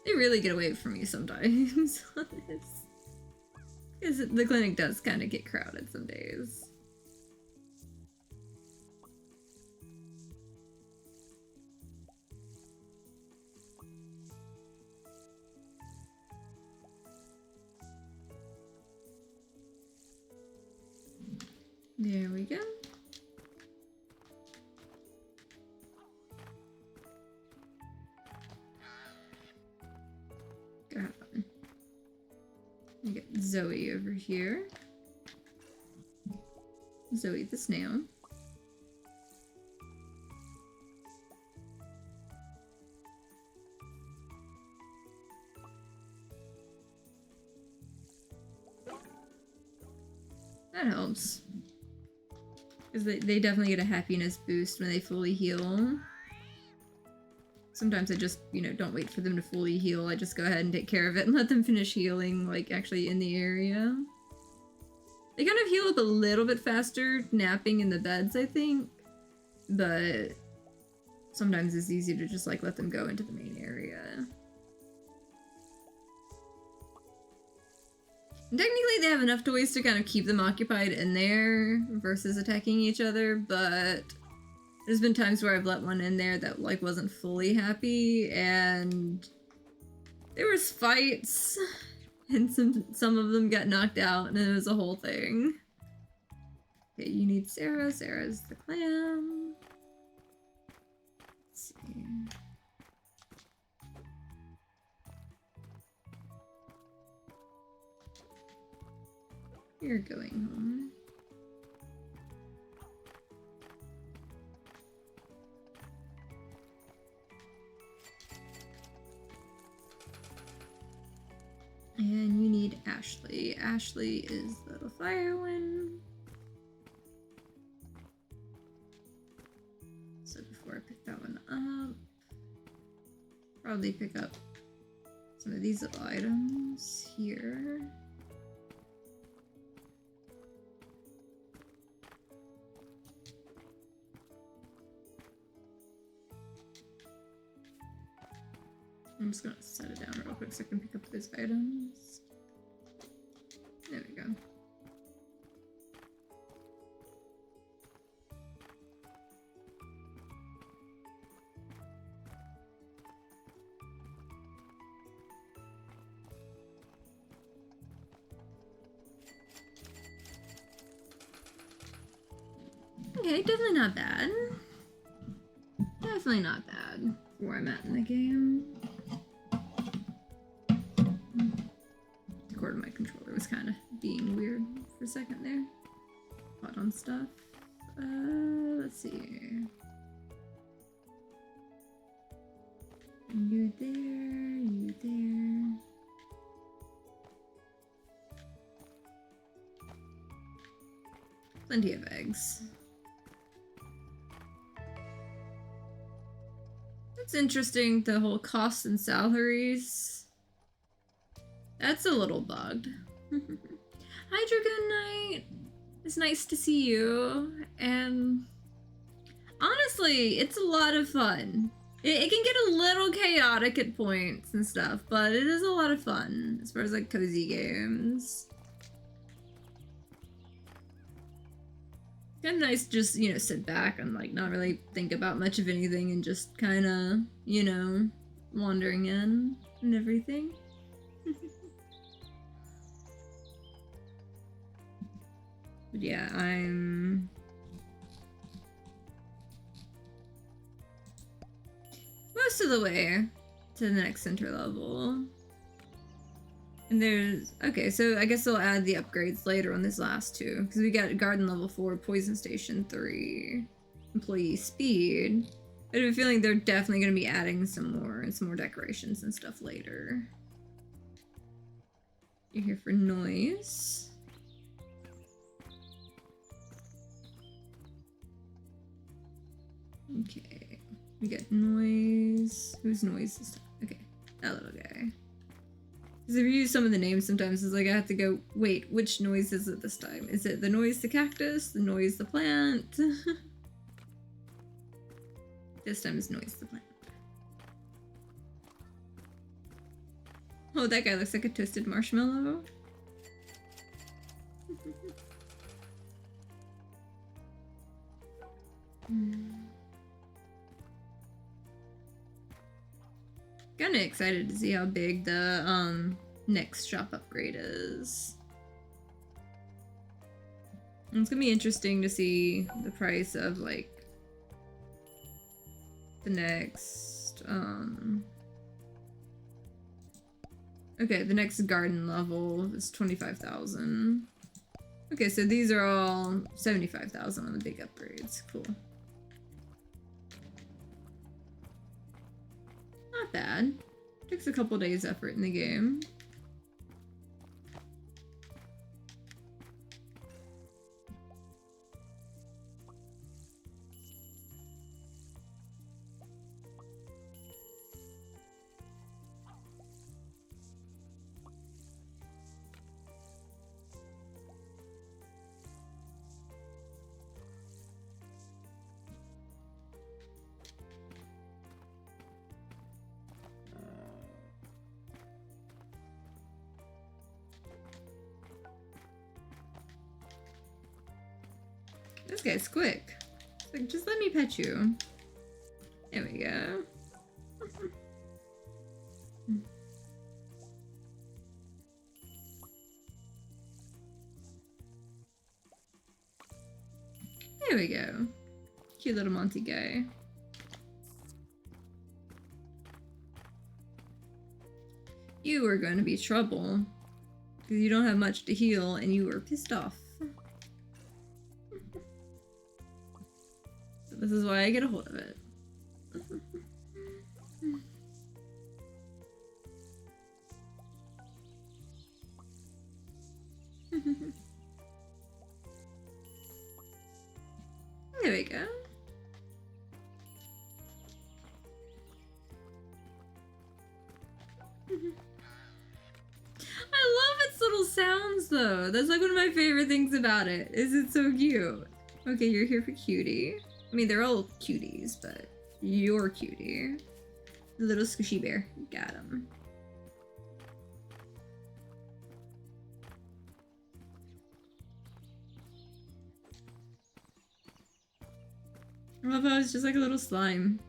Speaker 1: They really get away from me sometimes on this. Because the clinic does kind of get crowded some days. There we go. God. We got Zoe over here. Zoe the snail. That helps. Because they definitely get a happiness boost when they fully heal. Sometimes I just, you know, don't wait for them to fully heal. I just go ahead and take care of it and let them finish healing, like, actually in the area. They kind of heal up a little bit faster napping in the beds, I think. But sometimes it's easy to just, like, let them go into the main area. And technically they have enough toys to kind of keep them occupied in there versus attacking each other, but there's been times where I've let one in there that, like, wasn't fully happy, and there was fights, and some of them got knocked out, and it was a whole thing. Okay, you need Sarah. Sarah's the clam. Let's see. You're going home. And you need Ashley. Ashley is the little fire one. So before I pick that one up, probably pick up some of these little items here. I'm just gonna set it down real quick so I can pick up those items. There we go. Okay, definitely not bad. Definitely not bad for where I'm at in the game. The cord of my controller was kind of being weird for a second there. Hot on stuff. Let's see. You there, you there. Plenty of eggs. It's interesting, the whole costs and salaries. That's a little bugged. Hi, Dragoon Knight. It's nice to see you. And honestly, it's a lot of fun. It can get a little chaotic at points and stuff, but it is a lot of fun as far as like cozy games. Kind of nice to just, you know, sit back and like not really think about much of anything and just kind of, you know, wandering in and everything. But yeah, I'm most of the way to the next center level. And there's, okay, so I guess they'll add the upgrades later on this last two, because we got Garden Level 4, Poison Station 3, Employee Speed. I have a feeling they're definitely going to be adding some more decorations and stuff later. You're here for noise. Okay, we got noise. Whose noise is that? Okay, that little guy. Because if you use some of the names, sometimes it's like I have to go, wait, which noise is it this time? Is it the noise the cactus? The noise the plant? This time is noise the plant. Oh, that guy looks like a toasted marshmallow. Kinda excited to see how big the next shop upgrade is. And it's gonna be interesting to see the price of like the next okay, the next garden level is 25,000. Okay, so these are all 75,000 on the big upgrades. Cool. Not bad. Takes a couple days effort in the game. This guy's quick. It's like, just let me pet you. There we go. There we go. Cute little Monty guy. You are going to be trouble. Because you don't have much to heal and you are pissed off. So this is why I get a hold of it. There we go. though. That's like one of my favorite things about it, is it's so cute. Okay, you're here for cutie. I mean, they're all cuties, but you're cutie. The little squishy bear. Got him. I love how it's just like a little slime.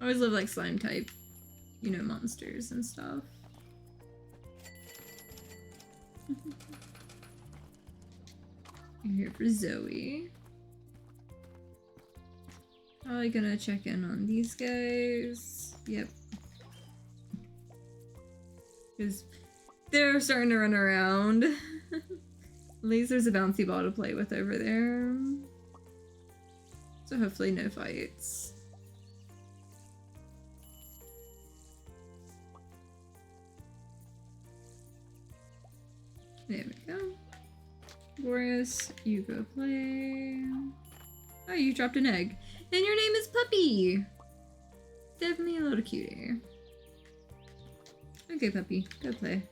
Speaker 1: I always love like slime type, you know, monsters and stuff. You're here for Zoe. Probably gonna check in on these guys. Yep. Because they're starting to run around. At least there's a bouncy ball to play with over there. So hopefully no fights. There we go. Boris, you go play. Oh, you dropped an egg. And your name is Puppy! Definitely a little cutie. Okay, Puppy, go play.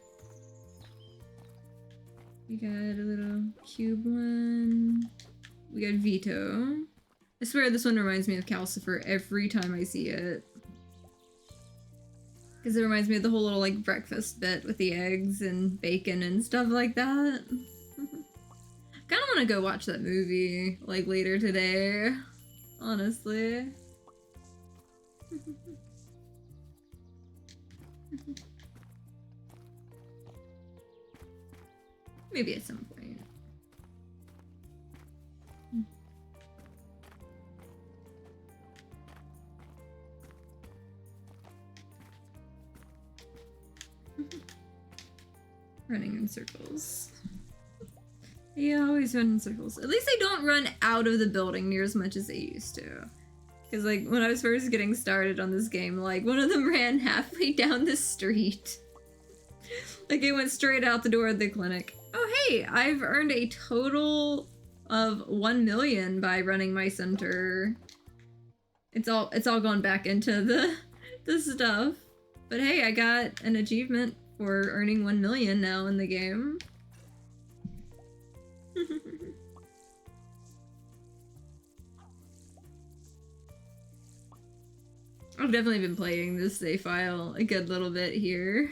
Speaker 1: We got a little cube one. We got Vito. I swear this one reminds me of Calcifer every time I see it. Because it reminds me of the whole little like breakfast bit with the eggs and bacon and stuff like that. Kind of want to go watch that movie like later today, honestly. Maybe at some point. Running in circles. Yeah, always run in circles. At least they don't run out of the building near as much as they used to. Because, like, when I was first getting started on this game, like, one of them ran halfway down the street. Like, it went straight out the door of the clinic. Oh, hey! I've earned a total of 1 million by running my center. It's all gone back into the stuff. But hey, I got an achievement for earning 1 million now in the game. I've definitely been playing this save file a good little bit here.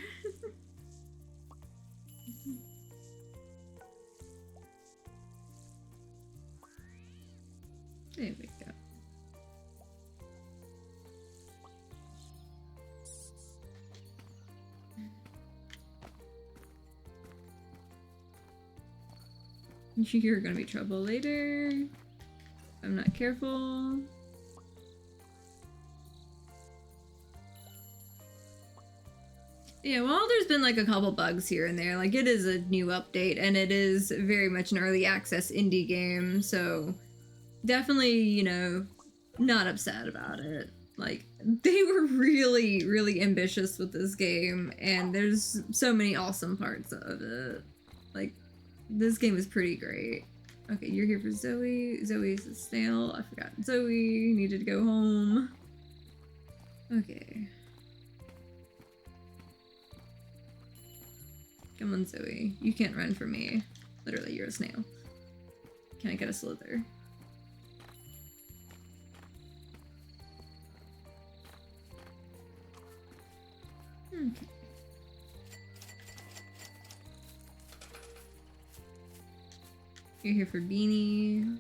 Speaker 1: There we go. You're gonna be trouble later. If I'm not careful. Yeah, well, there's been like a couple bugs here and there. Like, it is a new update, and it is very much an early access indie game, so definitely, you know, not upset about it. Like, they were really, really ambitious with this game, and there's so many awesome parts of it. Like, this game is pretty great. Okay, you're here for Zoe. Zoe's a snail. I forgot. Zoe needed to go home. Okay. Come on, Zoe. You can't run from me. Literally, you're a snail. Can I get a slither? Okay. You're here for Beanie.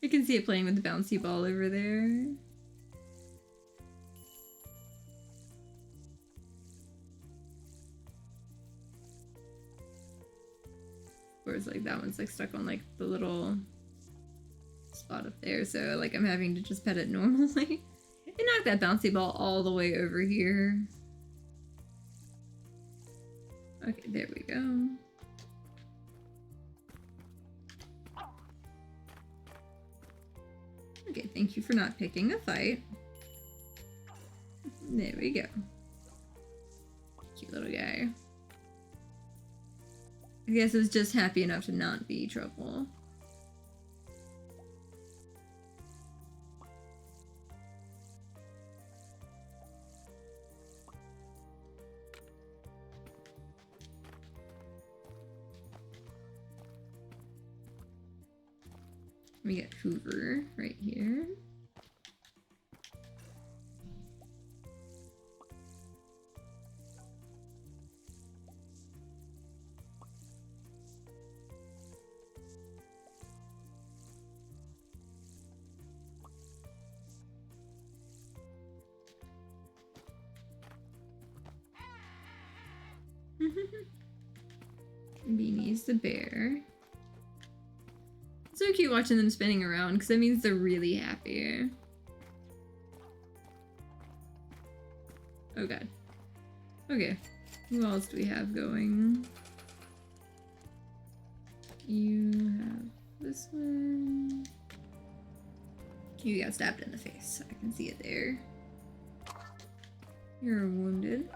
Speaker 1: I can see it playing with the bouncy ball over there. Whereas like that one's like stuck on like the little spot up there, so like I'm having to just pet it normally. And knock that bouncy ball all the way over here. Okay, there we go. Okay, thank you for not picking a fight. There we go. Cute little guy. I guess it was just happy enough to not be trouble. We get Hoover right here. Beanie's the bear. It's so cute watching them spinning around because that means they're really happy. Oh god. Okay. Who else do we have going? You have this one. You got stabbed in the face. I can see it there. You're wounded.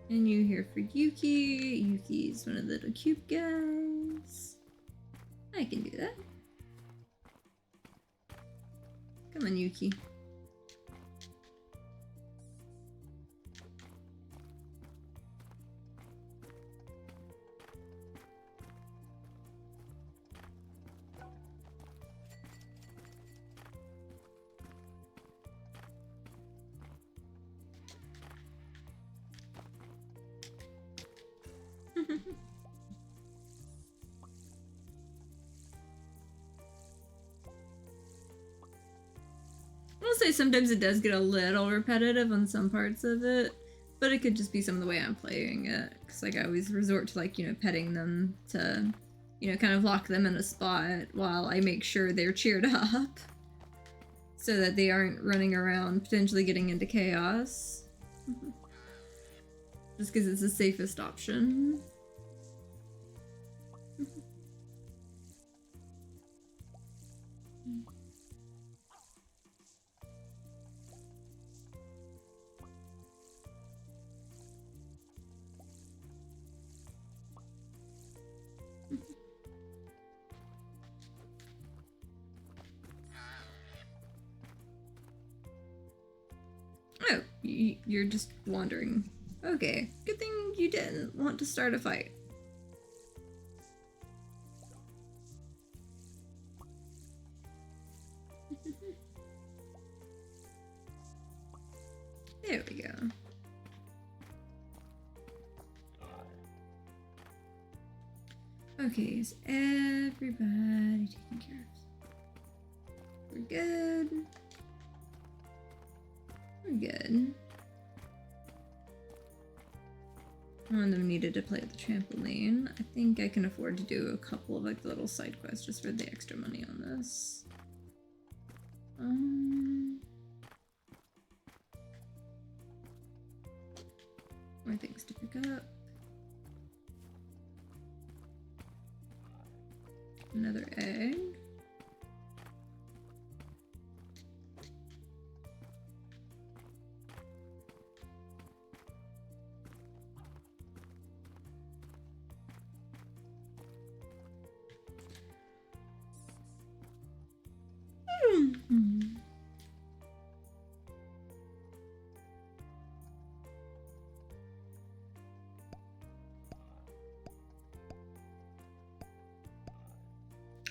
Speaker 1: And you here for Yuki. Yuki's one of the little cute guys. I can do that. Come on, Yuki. I'll say sometimes it does get a little repetitive on some parts of it, but it could just be some of the way I'm playing it. Because like I always resort to like, you know, petting them to, you know, kind of lock them in a spot while I make sure they're cheered up. So that they aren't running around potentially getting into chaos. Just because it's the safest option. Oh, you're just wandering. Okay, good thing you didn't want to start a fight. There we go. Okay, is everybody taken care of? We're good. We're good. One of them needed to play at the trampoline. I think I can afford to do a couple of like little side quests just for the extra money on this. More things to pick up. Another egg.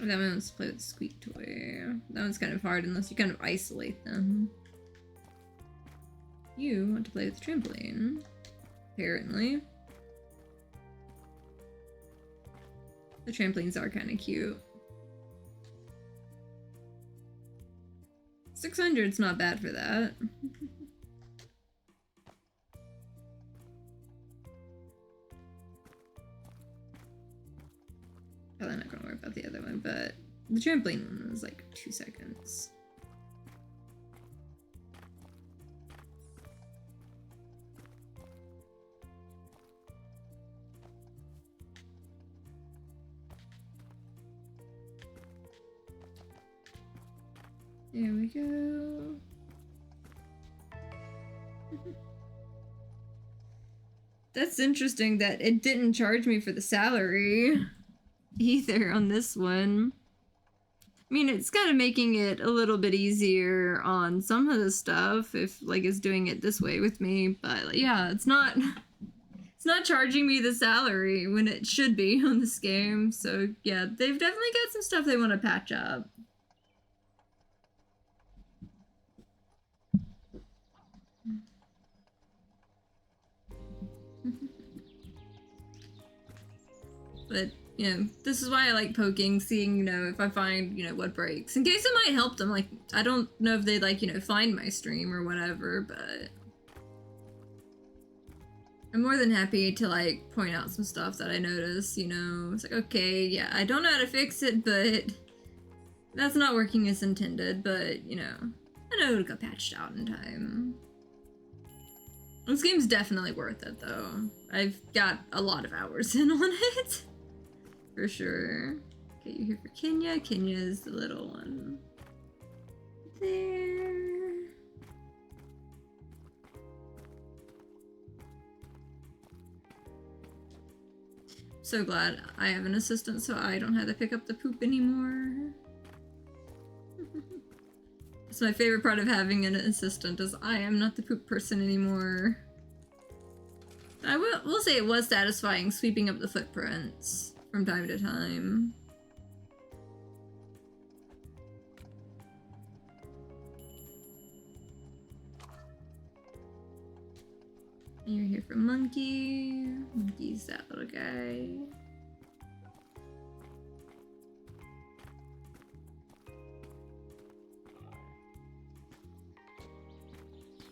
Speaker 1: That one wants to play with the squeak toy. That one's kind of hard unless you kind of isolate them. You want to play with the trampoline, apparently. The trampolines are kind of cute. 600's not bad for that. Probably not gonna worry about the other one, but the trampoline one was like 2 seconds. There we go. That's interesting that it didn't charge me for the salary either on this one. I mean, it's kind of making it a little bit easier on some of the stuff if like it's doing it this way with me, but like, yeah, it's not charging me the salary when it should be on this game. So yeah, they've definitely got some stuff they want to patch up. But, you know, this is why I like poking, seeing, you know, if I find, you know, what breaks. In case it might help them. Like, I don't know if they'd, like, you know, find my stream or whatever, but I'm more than happy to, like, point out some stuff that I notice, you know. It's like, okay, yeah, I don't know how to fix it, but that's not working as intended, but, you know, I know it'll get patched out in time. This game's definitely worth it, though. I've got a lot of hours in on it. For sure. Okay, you're here for Kenya. Kenya is the little one. There. So glad I have an assistant so I don't have to pick up the poop anymore. It's my favorite part of having an assistant is I am not the poop person anymore. I will say it was satisfying sweeping up the footprints from time to time. And you're here for Monkey. Monkey's that little guy.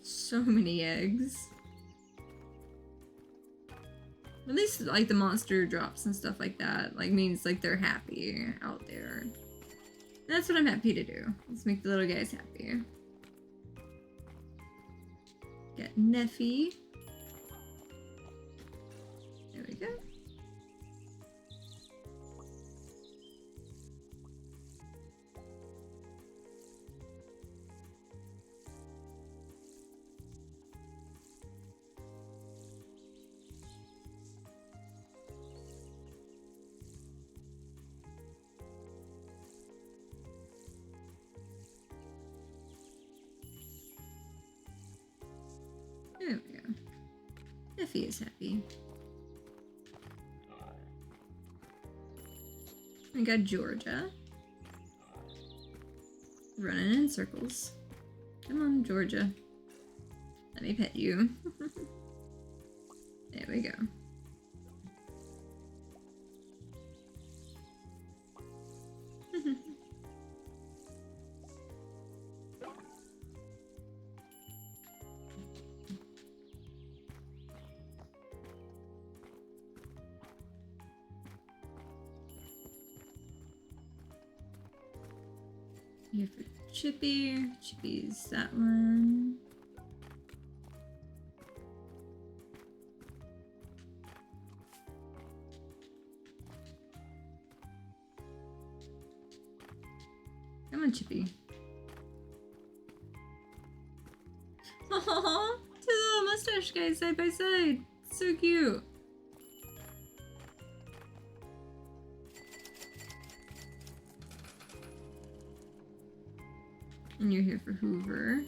Speaker 1: So many eggs. At least like the monster drops and stuff like that, like means like they're happy out there. And that's what I'm happy to do. Let's make the little guys happy. Got Neffy. There we go. There we go. Neffy is happy. We got Georgia. Running in circles. Come on, Georgia. Let me pet you. There we go. Here for Chippy. Chippy's that one. Come on, Chippy. Aww, two little mustache guys side by side. So cute. And you're here for Hoover.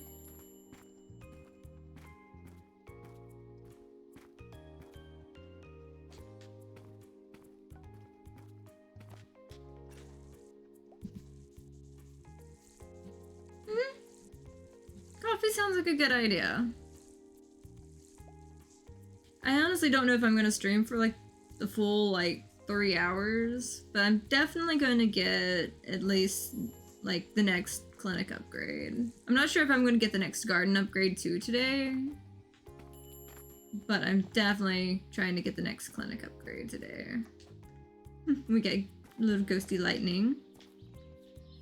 Speaker 1: Coffee sounds like a good idea. I honestly don't know if I'm gonna stream for like the full like 3 hours, but I'm definitely gonna get at least like the next clinic upgrade. I'm not sure if I'm going to get the next garden upgrade too today, but I'm definitely trying to get the next clinic upgrade today. We got little ghosty Lightning.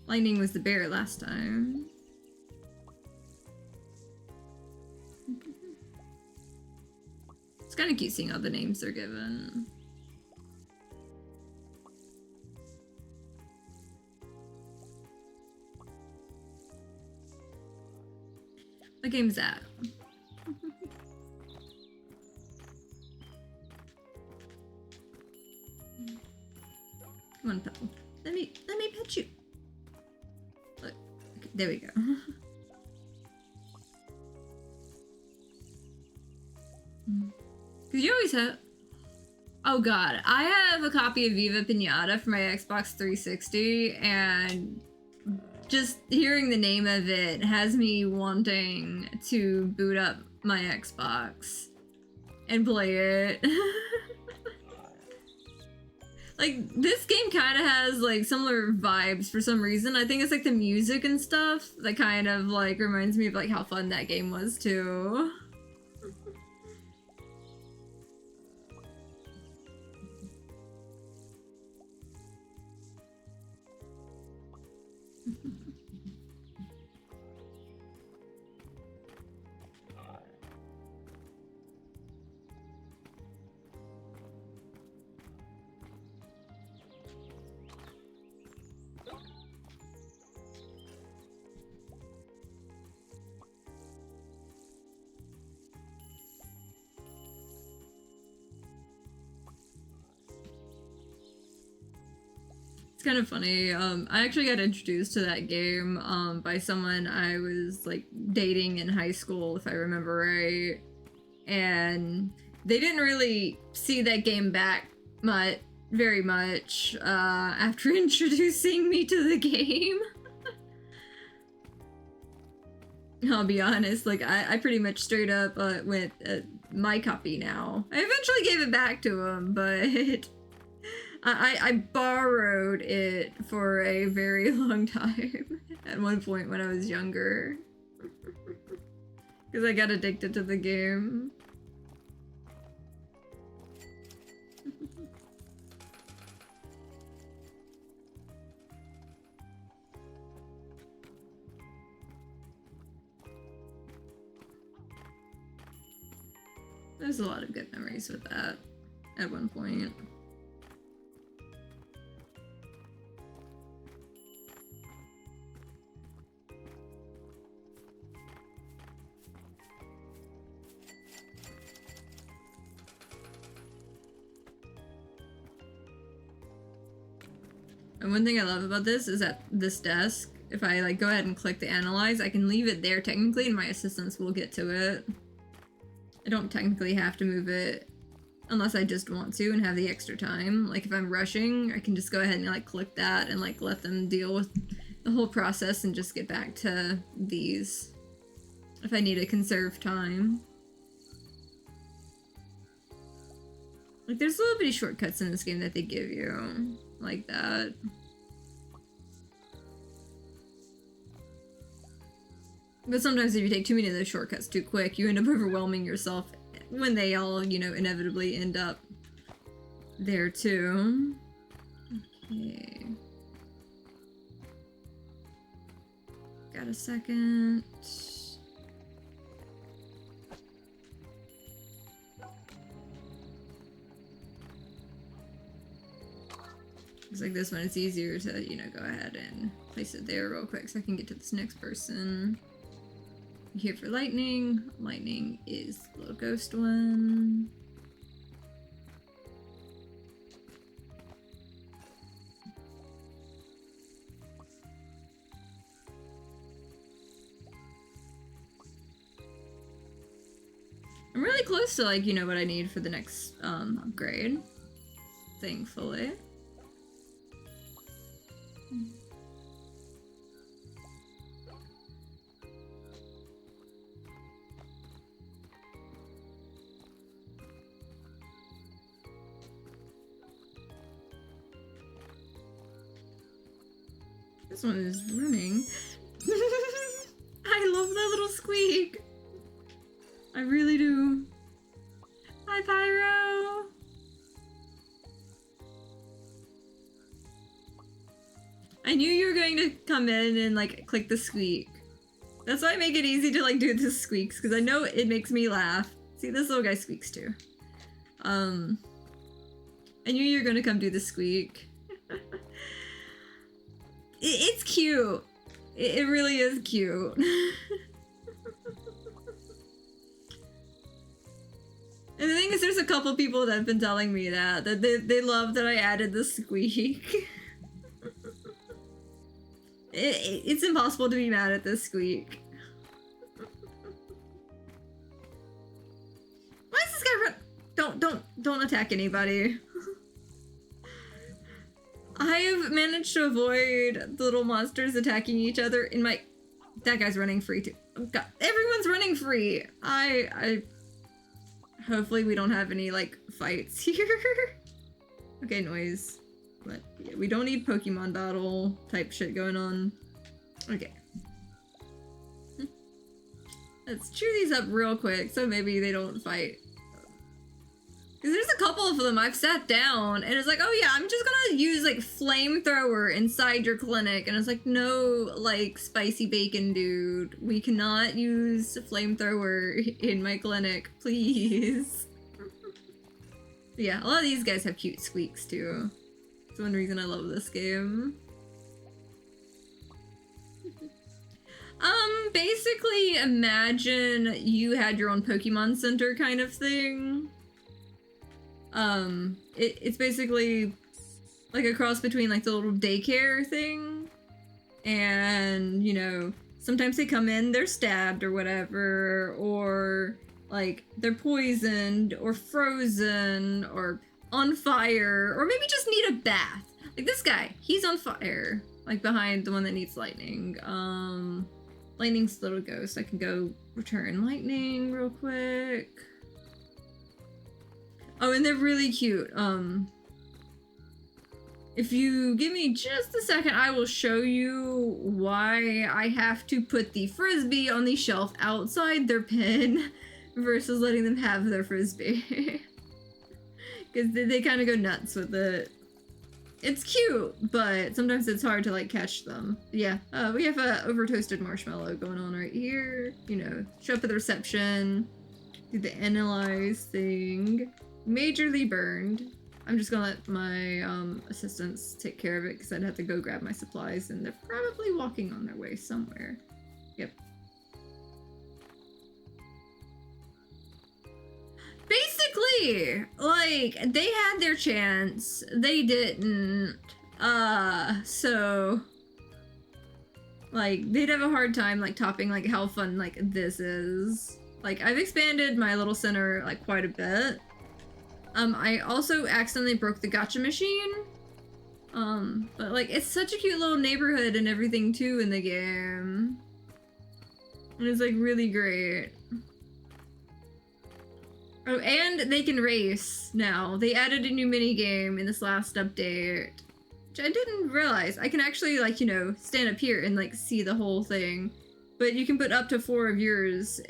Speaker 1: Lightning was the bear last time. It's kind of cute seeing all the names they're given. What game's that? Come on, Pebble. Let me pet you. Look, okay, there we go. Cause you always have. Oh god, I have a copy of Viva Pinata for my Xbox 360, and just hearing the name of it has me wanting to boot up my Xbox and play it. Like, this game kind of has, like, similar vibes for some reason. I think it's, like, the music and stuff that kind of, like, reminds me of, like, how fun that game was, too. It's kind of funny. I actually got introduced to that game by someone I was like dating in high school, if I remember right. And they didn't really see that game back very much after introducing me to the game. I'll be honest, like I pretty much straight up went my copy now. I eventually gave it back to him, but I borrowed it for a very long time at one point when I was younger. Because I got addicted to the game. There's a lot of good memories with that at one point. And one thing I love about this is that this desk, if I like go ahead and click the analyze, I can leave it there technically and my assistants will get to it. I don't technically have to move it unless I just want to and have the extra time. Like if I'm rushing, I can just go ahead and like click that and like let them deal with the whole process and just get back to these if I need to conserve time. Like there's little bitty shortcuts in this game that they give you like that. But sometimes if you take too many of those shortcuts too quick, you end up overwhelming yourself when they all, you know, inevitably end up there too. Okay. Got a second. Looks like this one it's easier to, you know, go ahead and place it there real quick so I can get to this next person. Here for lightning. Lightning is the little ghost one. I'm really close to like, you know, what I need for the next upgrade. Thankfully. This one is running. I love that little squeak. I really do. Hi, Pyro. I knew you were going to come in and like click the squeak. That's why I make it easy to like do the squeaks because I know it makes me laugh. See, this little guy squeaks too. I knew you were going to come do the squeak. It's cute. It really is cute. And the thing is, there's a couple people that have been telling me that they love that I added the squeak. It's impossible to be mad at this squeak. Why is this guy run? Don't attack anybody. I have managed to avoid the little monsters attacking each other in my... That guy's running free too. Oh God, everyone's running free. I hopefully we don't have any like fights here. Okay, noise. But yeah, we don't need Pokemon battle type shit going on. Okay. Let's chew these up real quick so maybe they don't fight. Because there's a couple of them I've sat down and it's like, oh yeah, I'm just gonna use like flamethrower inside your clinic. And it's like, no, like spicy bacon dude. We cannot use flamethrower in my clinic, please. Yeah, a lot of these guys have cute squeaks too. That's one reason I love this game. Basically imagine you had your own Pokemon Center kind of thing. It's basically like a cross between like the little daycare thing and, you know, sometimes they come in, they're stabbed or whatever, or like they're poisoned or frozen or on fire, or maybe just need a bath. Like this guy, he's on fire, like behind the one that needs lightning. Lightning's little ghost. I can go return lightning real quick. Oh, and they're really cute. If you give me just a second, I will show you why I have to put the frisbee on the shelf outside their pen versus letting them have their frisbee. Because they kind of go nuts with it. It's cute, but sometimes it's hard to like catch them. Yeah, we have a over-toasted marshmallow going on right here. You know, show up at the reception, do the analyze thing. Majorly burned. I'm just gonna let my assistants take care of it because I'd have to go grab my supplies and they're probably walking on their way somewhere. Yep. Basically, like, they had their chance. They didn't. So like, they'd have a hard time, like, topping, like, how fun, like, this is. Like, I've expanded my little center, like, quite a bit. I also accidentally broke the gacha machine. But, like, it's such a cute little neighborhood and everything, too, in the game. And it's, like, really great. Oh, and they can race now. They added a new minigame in this last update, which I didn't realize. I can actually, like, you know, stand up here and, like, see the whole thing. But you can put up to 4 of yours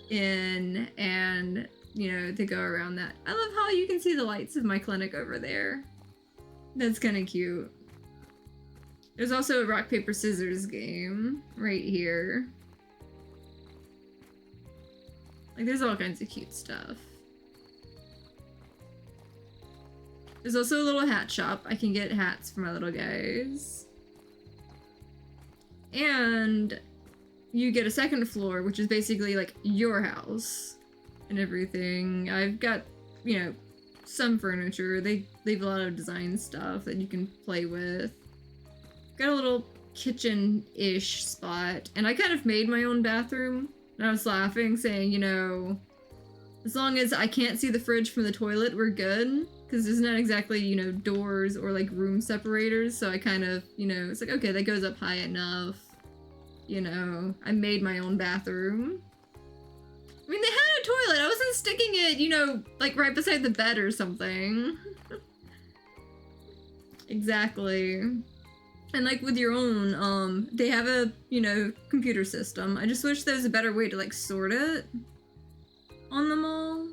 Speaker 1: in, and, you know, to go around that. I love how you can see the lights of my clinic over there. That's kind of cute. There's also a rock, paper, scissors game right here. Like, there's all kinds of cute stuff. There's also a little hat shop. I can get hats for my little guys. And you get a second floor, which is basically like your house and everything. I've got, you know, some furniture. They leave a lot of design stuff that you can play with. Got a little kitchen-ish spot. And I kind of made my own bathroom. And I was laughing, saying, you know, as long as I can't see the fridge from the toilet, we're good. Because there's not exactly, you know, doors or, like, room separators. So I kind of, you know, it's like, okay, that goes up high enough. You know, I made my own bathroom. I mean, they had a toilet. I wasn't sticking it, you know, like, right beside the bed or something. Exactly. And, like, with your own, they have a, you know, computer system. I just wish there was a better way to, like, sort it on them all.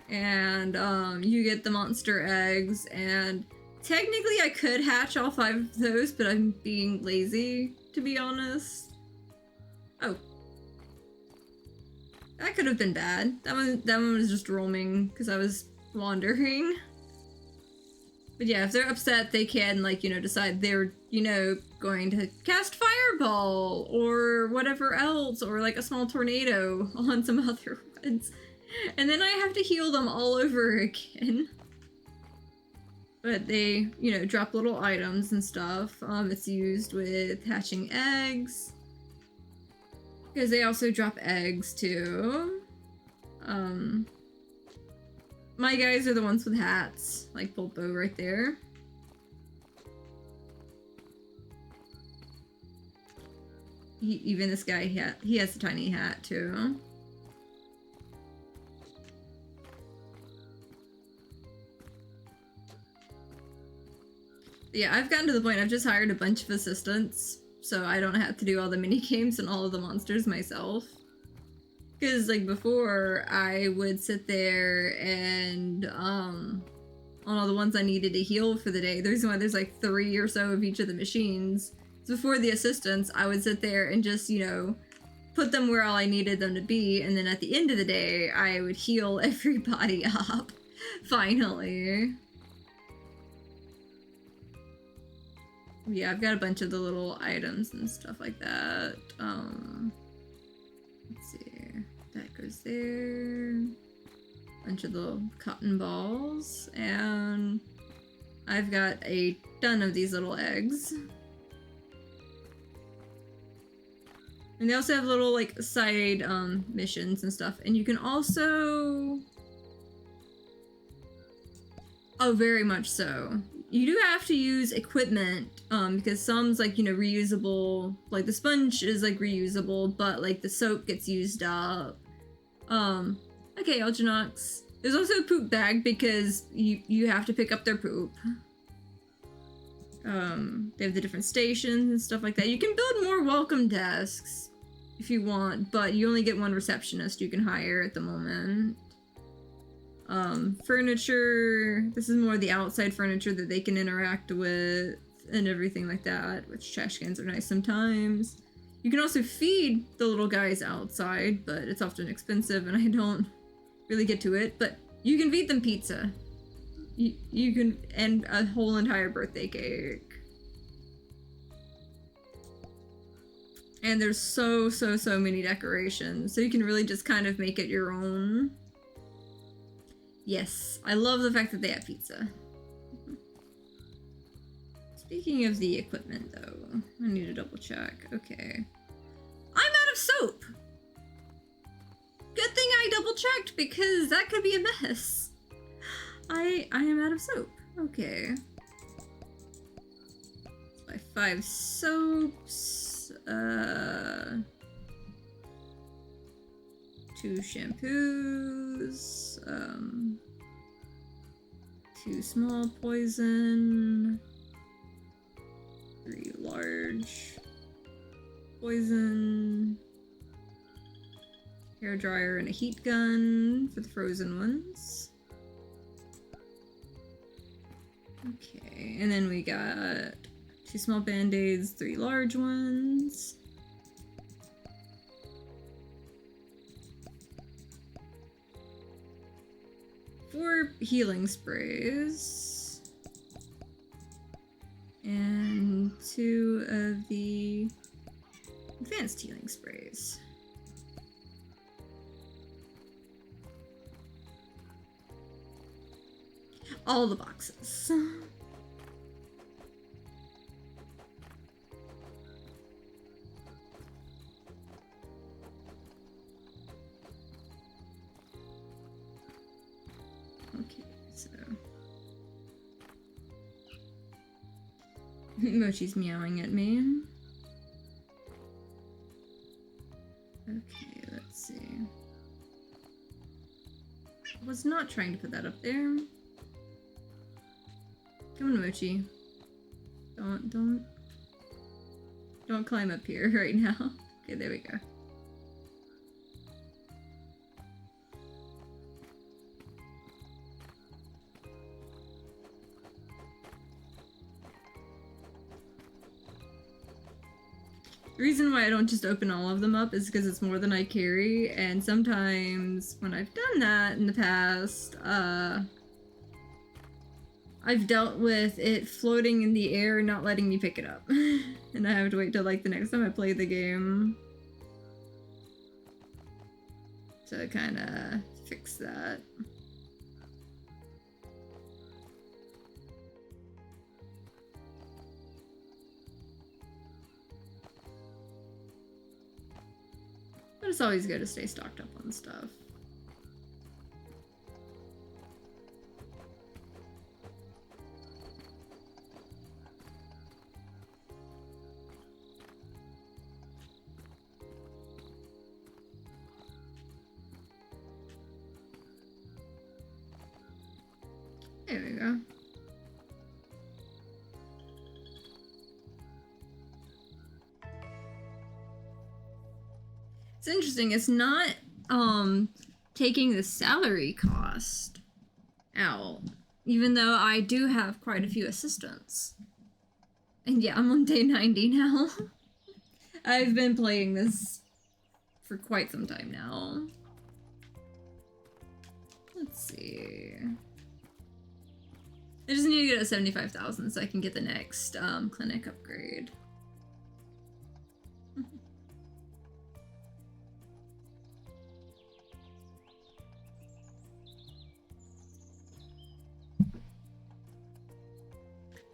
Speaker 1: And, you get the monster eggs, and technically I could hatch all 5 of those, but I'm being lazy, to be honest. Oh. That could have been bad. That one was just roaming, because I was wandering. But yeah, if they're upset, they can, like, you know, decide they're, you know, going to cast Fireball, or whatever else, or, like, a small tornado on some other ones. And then I have to heal them all over again. But they, you know, drop little items and stuff. It's used with hatching eggs. Because they also drop eggs too. My guys are the ones with hats, like Pulpo right there. Even this guy, he has a tiny hat too. Yeah, I've gotten to the point I've just hired a bunch of assistants, so I don't have to do all the mini games and all of the monsters myself. Because, like, before, I would sit there and, on all the ones I needed to heal for the day. The reason why there's, like, 3 or so of each of the machines is before the assistants, I would sit there and just, you know, put them where all I needed them to be, and then at the end of the day, I would heal everybody up. Finally. Yeah, I've got a bunch of the little items and stuff like that. Let's see. That goes there. Bunch of little cotton balls. And I've got a ton of these little eggs. And they also have little, like, side missions and stuff. And you can also... Oh, very much so. You do have to use equipment, because some's, like, you know, reusable. Like, the sponge is, like, reusable, but, like, the soap gets used up. Okay, Elginox. There's also a poop bag because you have to pick up their poop. They have the different stations and stuff like that. You can build more welcome desks if you want, but you only get one receptionist you can hire at the moment. Furniture, this is more the outside furniture that they can interact with and everything like that, which trash cans are nice sometimes. You can also feed the little guys outside, but it's often expensive and I don't really get to it, but you can feed them pizza. You can, and a whole entire birthday cake. And there's so many decorations, so you can really just kind of make it your own. Yes, I love the fact that they have pizza. Speaking of the equipment, though, I need to double check. Okay. I'm out of soap! Good thing I double checked, because that could be a mess. I am out of soap. Okay. By 5 soaps. 2 shampoos. 2 small poison. 3 large poison. Hair dryer and a heat gun for the frozen ones. Okay, and then we got 2 small band-aids, 3 large ones. 4 healing sprays. And 2 of the advanced healing sprays. All the boxes. Okay, so Mochi's meowing at me. Okay, let's see. I was not trying to put that up there. Come on, Mochi. Don't climb up here right now. Okay, there we go. The reason why I don't just open all of them up is because it's more than I carry, and sometimes when I've done that in the past, I've dealt with it floating in the air and not letting me pick it up. And I have to wait till like the next time I play the game. to kind of fix that. But it's always good to stay stocked up on stuff. There we go. It's interesting, it's not taking the salary cost out, even though I do have quite a few assistants. And yeah, I'm on day 90 now. I've been playing this for quite some time now. Let's see. I just need to get to 75,000 so I can get the next clinic upgrade.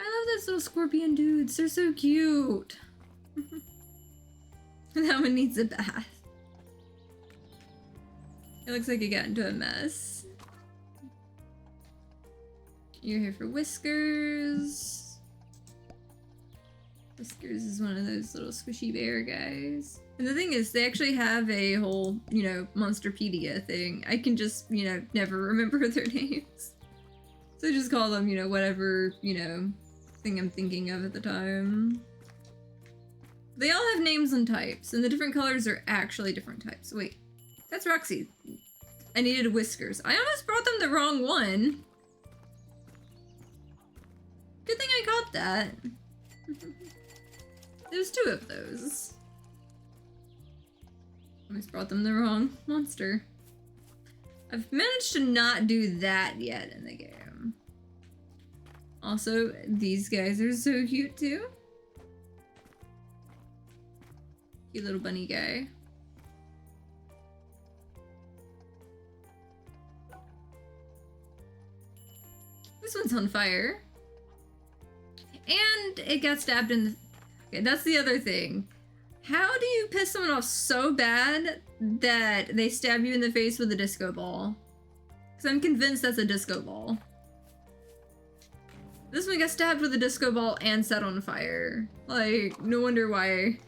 Speaker 1: I love those little scorpion dudes. They're so cute. That one needs a bath. It looks like it got into a mess. You're here for Whiskers. Whiskers is one of those little squishy bear guys. And the thing is, they actually have a whole, you know, Monsterpedia thing. I can just, you know, never remember their names. So I just call them, you know, whatever, you know, thing I'm thinking of at the time. They all have names and types, and the different colors are actually different types. Wait, that's Roxy. I needed Whiskers. I almost brought them the wrong one. Good thing I got that. There's two of those. Almost brought them the wrong monster. I've managed to not do that yet in the game. Also, these guys are so cute too. Cute little bunny guy. This one's on fire. And it got stabbed in the... Okay, that's the other thing. How do you piss someone off so bad that they stab you in the face with a disco ball? Because I'm convinced that's a disco ball. This one got stabbed with a disco ball and set on fire. Like, no wonder why...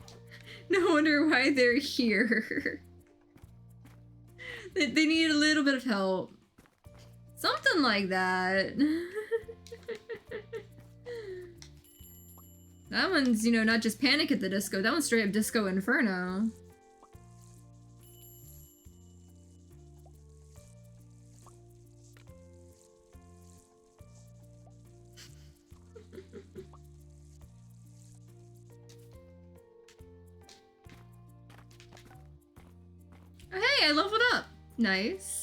Speaker 1: No wonder why they're here. They need a little bit of help. Something like that. That one's, you know, not just Panic at the Disco. That one's straight up Disco Inferno. Oh, hey, I leveled up. Nice.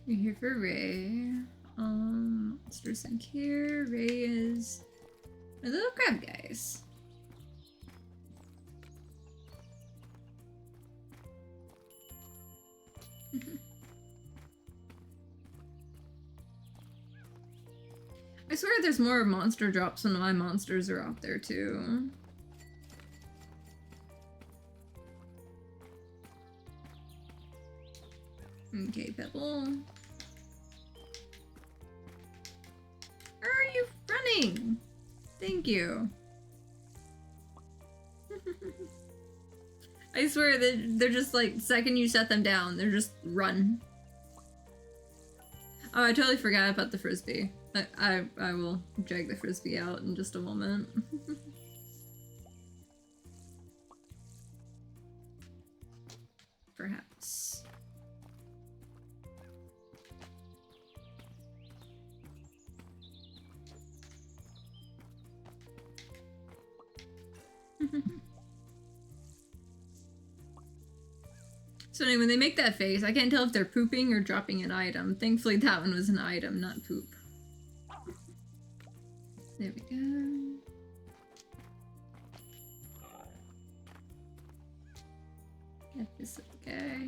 Speaker 1: You're here for Ray. Monsters and Care. Ray is the little crab guys. I swear there's more monster drops when my monsters are out there too. Okay, Pebble. Where are you running? Thank you. I swear that they're just like, the second you set them down, they're just run. Oh, I totally forgot about the frisbee. I will drag the frisbee out in just a moment. perhaps. So anyway, when they make that face, I can't tell if they're pooping or dropping an item. Thankfully, that one was an item, not poop. There we go. Get this guy.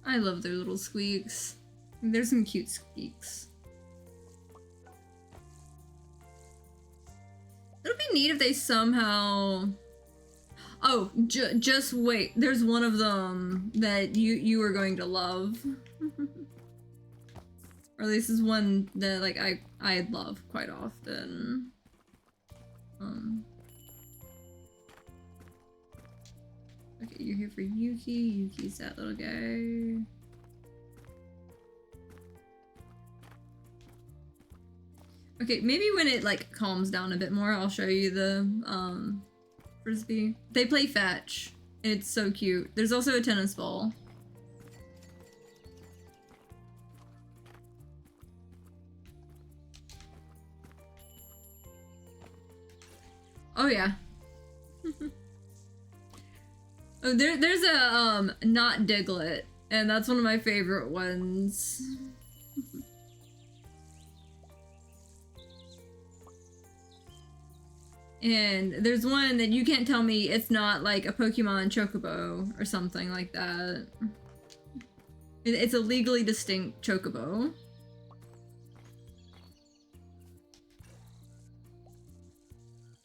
Speaker 1: I love their little squeaks. There's some cute squeaks. It would be neat if they somehow... Oh, just wait. There's one of them that you are going to love. Or at least is one that like I love quite often. Okay, you're here for Yuki. Yuki's that little guy. Okay, maybe when it like calms down a bit more, I'll show you the frisbee. They play fetch. It's so cute. There's also a tennis ball. Oh yeah. Oh, there's a not Diglett, and that's one of my favorite ones. And there's one that you can't tell me it's not like a Pokemon Chocobo or something like that. It's a legally distinct Chocobo.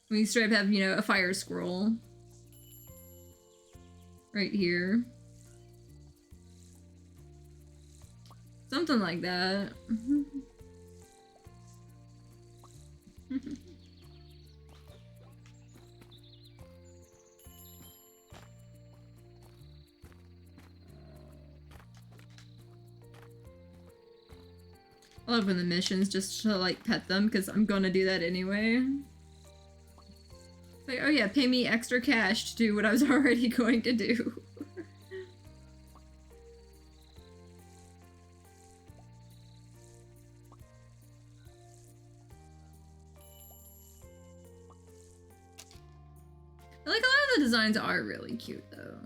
Speaker 1: We straight up have, you know, a fire squirrel. Right here. Something like that. I'll open the missions just to like pet them because I'm gonna do that anyway. Like, oh yeah, pay me extra cash to do what I was already going to do. Like, a lot of the designs are really cute though.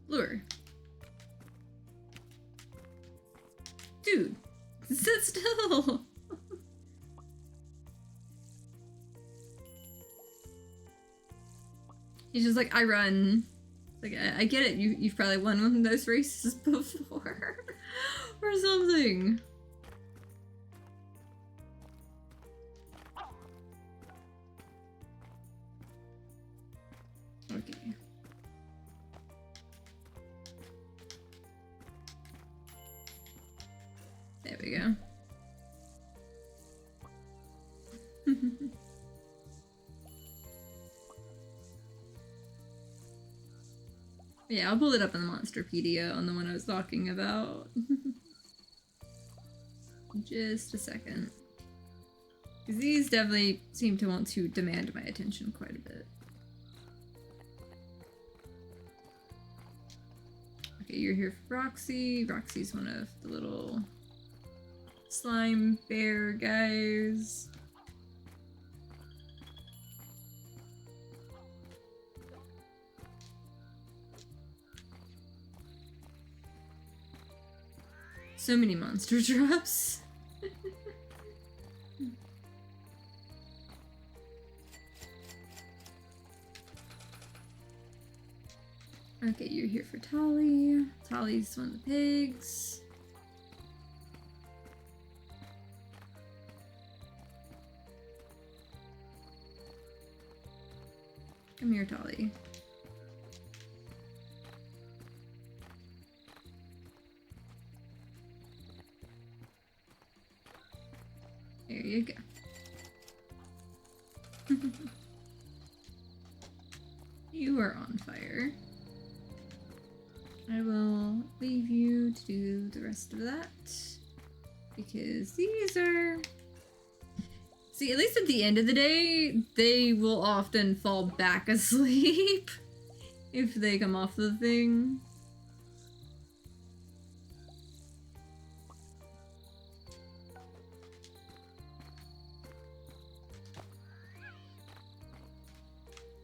Speaker 1: Lure. Dude, sit still. He's just like, I run. Like, I get it. You've probably won one of those races before. Or something. Okay. There we go. Yeah, I'll pull it up in the Monsterpedia on the one I was talking about. Just a second. Because these definitely seem to want to demand my attention quite a bit. Okay, you're here for Roxy. Roxy's one of the little slime bear guys. So many monster drops. Okay, you're here for Tolly. Tolly's one of the pigs. Come here, Tolly. There you go. You are on fire. I will leave you to do the rest of that. Because these are... See, at least at the end of the day, they will often fall back asleep if they come off the thing.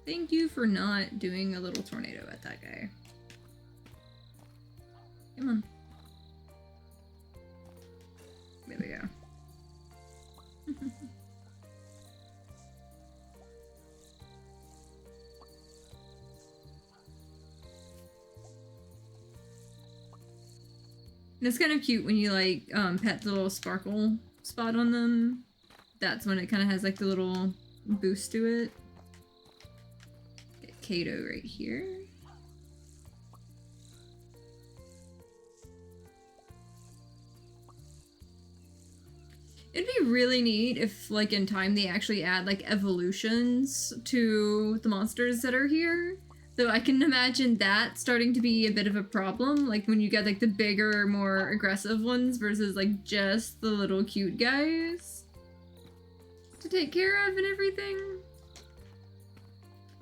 Speaker 1: Thank you for not doing a little tornado at that guy. Come on. There we go. And it's kind of cute when you like pet the little sparkle spot on them. That's when it kind of has like the little boost to it. Get Kato right here. It'd be really neat if, like, in time they actually add, like, evolutions to the monsters that are here. Though I can imagine that starting to be a bit of a problem, like, when you get, like, the bigger, more aggressive ones versus, like, just the little cute guys to take care of and everything.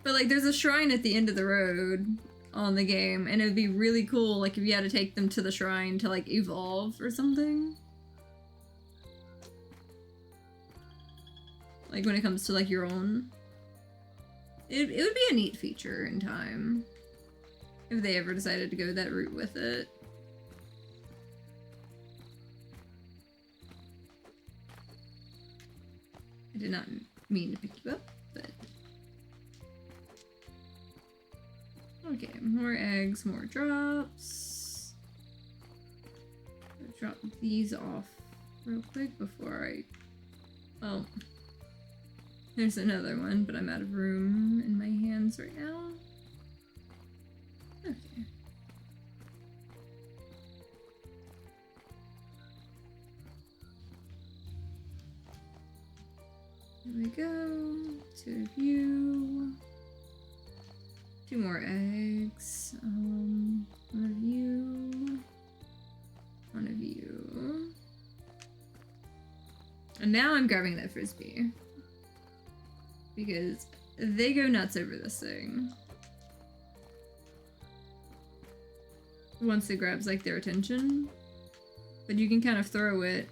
Speaker 1: But, like, there's a shrine at the end of the road on the game, and it would be really cool, like, if you had to take them to the shrine to, like, evolve or something. Like, when it comes to, like, your own. It would be a neat feature in time. If they ever decided to go that route with it. I did not mean to pick you up, but... Okay, more eggs, more drops. I'll drop these off real quick before I... Oh. There's another one, but I'm out of room in my hands right now. Okay. Here we go. 2 of you. 2 more eggs. 1 of you. 1 of you. And now I'm grabbing that frisbee. Because they go nuts over this thing. Once it grabs, like, their attention. But you can kind of throw it.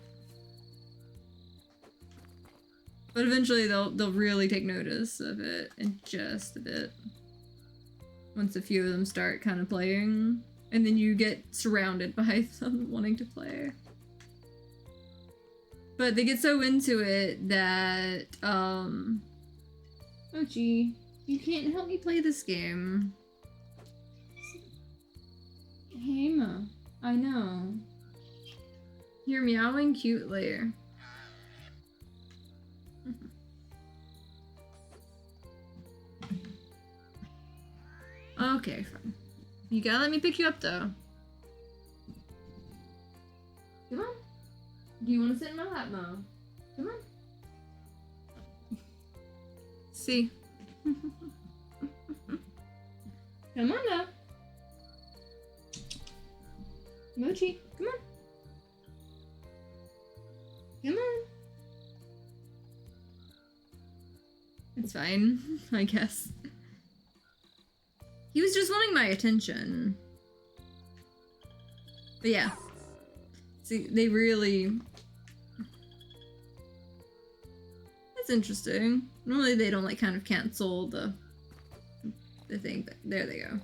Speaker 1: But eventually they'll really take notice of it in just a bit. Once a few of them start kind of playing. And then you get surrounded by them wanting to play. But they get so into it that, oh gee, you can't help me play this game. Hey Ma, I know. You're meowing cutely. Okay, fine. You gotta let me pick you up though. Come on. Do you want to sit in my lap, Mo? Come on. See. Come on now. Mochi, come on. Come on. It's fine, I guess. He was just wanting my attention. But yeah. See, they really... It's interesting. Normally they don't, like, kind of cancel the thing, but there they go.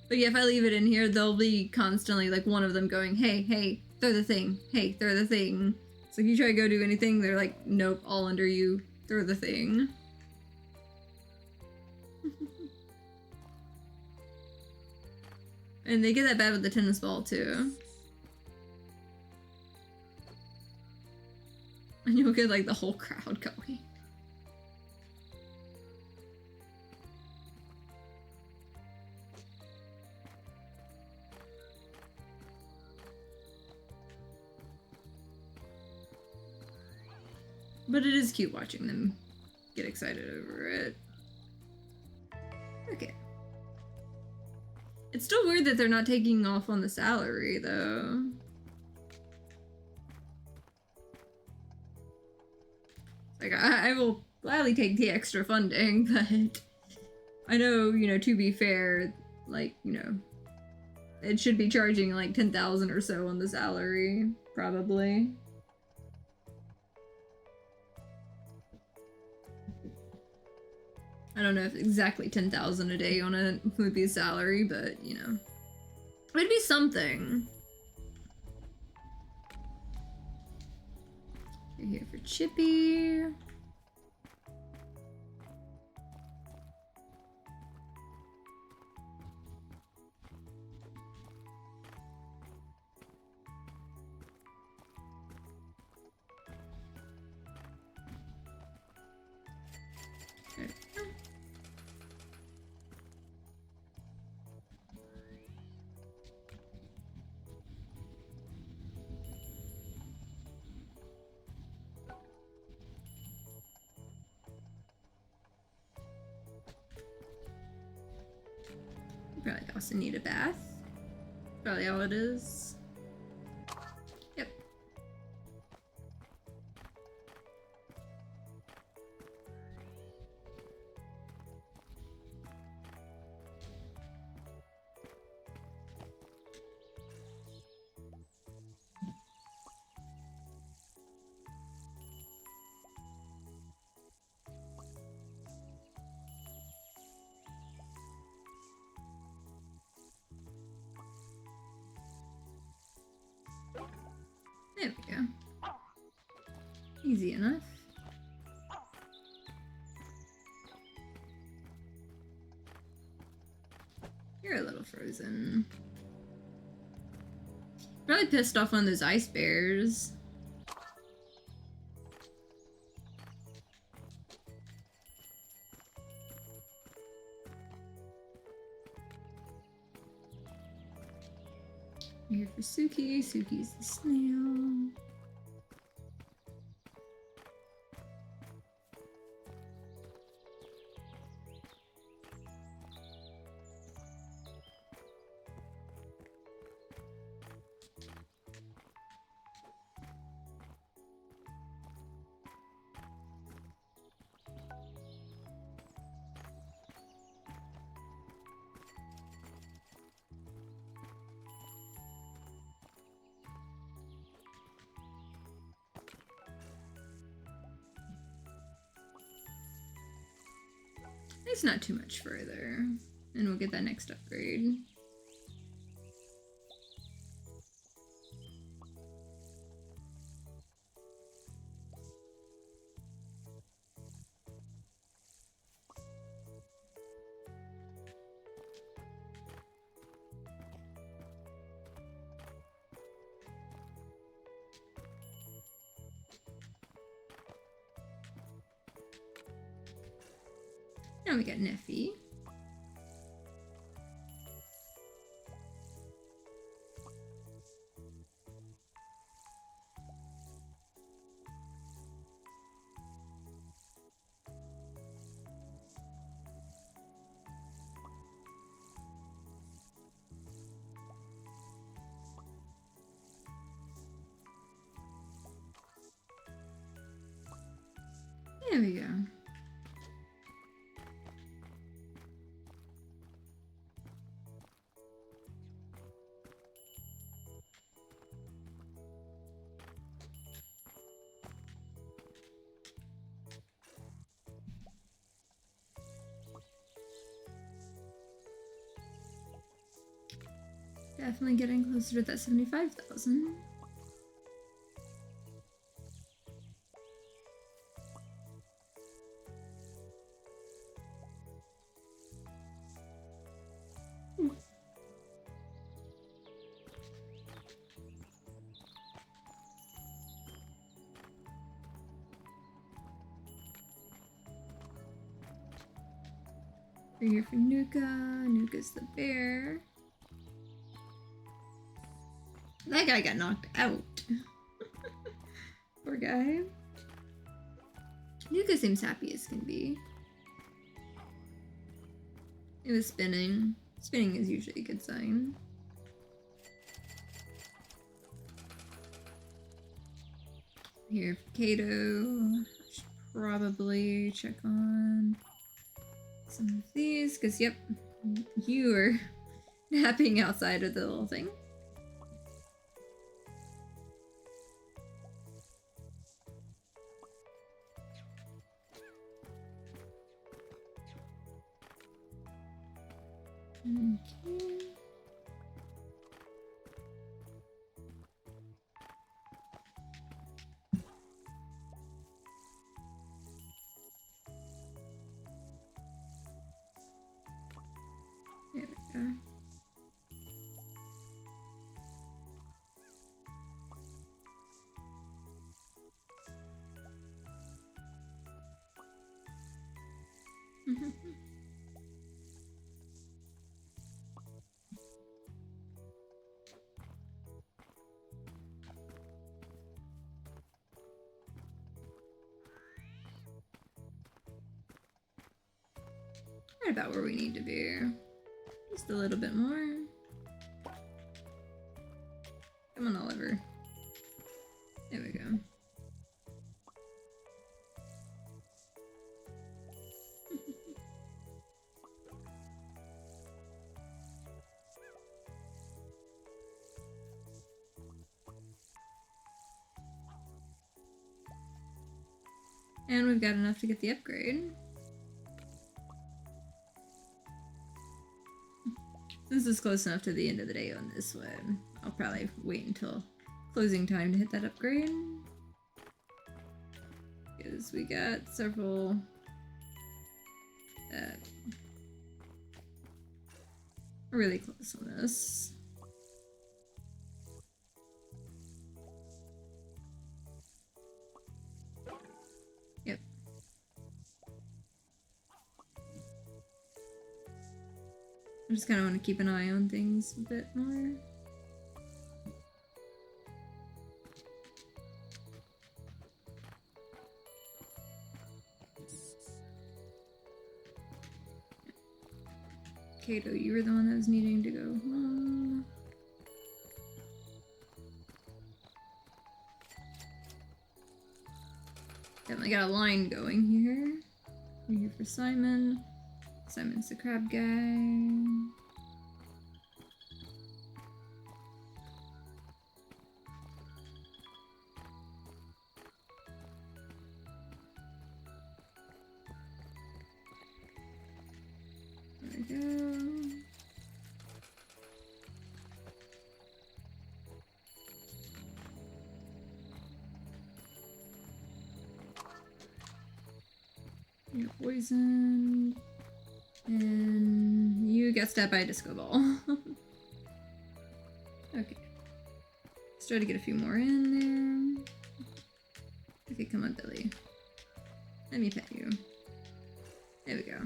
Speaker 1: But yeah, if I leave it in here, they'll be constantly, like, one of them going, hey, hey, throw the thing. Hey, throw the thing. So if you try to go do anything, they're like, nope, all under you. Throw the thing. And they get that bad with the tennis ball, too. And you'll get, like, the whole crowd going. But it is cute watching them get excited over it. Okay. It's still weird that they're not taking off on the salary, though. Like, I will gladly take the extra funding, but I know, you know, to be fair, like, you know, it should be charging like 10,000 or so on the salary, probably. I don't know if exactly 10,000 a day on a movie salary, but, you know, it'd be something. You're here for Chippy. Probably also need a bath. Probably all it is. Yep. There we go. Easy enough. You're a little frozen. Probably pissed off on those ice bears. We're here for Suki. Suki's the snail. It's not too much further. And we'll get that next upgrade. Now we got Neffy. There we go. Definitely getting closer to that 75,000. We're here for Nuka. Nuka's the bear. That guy got knocked out. Poor guy. Yuka seems happy as can be. It was spinning. Spinning is usually a good sign. Here, Kato. I should probably check on some of these, because, yep, you are napping outside of the little thing. Okay. There we go. Right about where we need to be. Just a little bit more. Come on, Oliver. There we go. And we've got enough to get the upgrade. Since it's close enough to the end of the day on this one, I'll probably wait until closing time to hit that upgrade. Because we got several that are really close on this. Yep. I just kind of want to keep an eye on things a bit more. Kato, you were the one that was needing to go home. Definitely got a line going here. We're here for Simon. Simon's the crab guy. There we go. You're poisoned. And you get stabbed by a disco ball. Okay. Let's try to get a few more in there. Okay, come on, Billy. Let me pet you. There we go.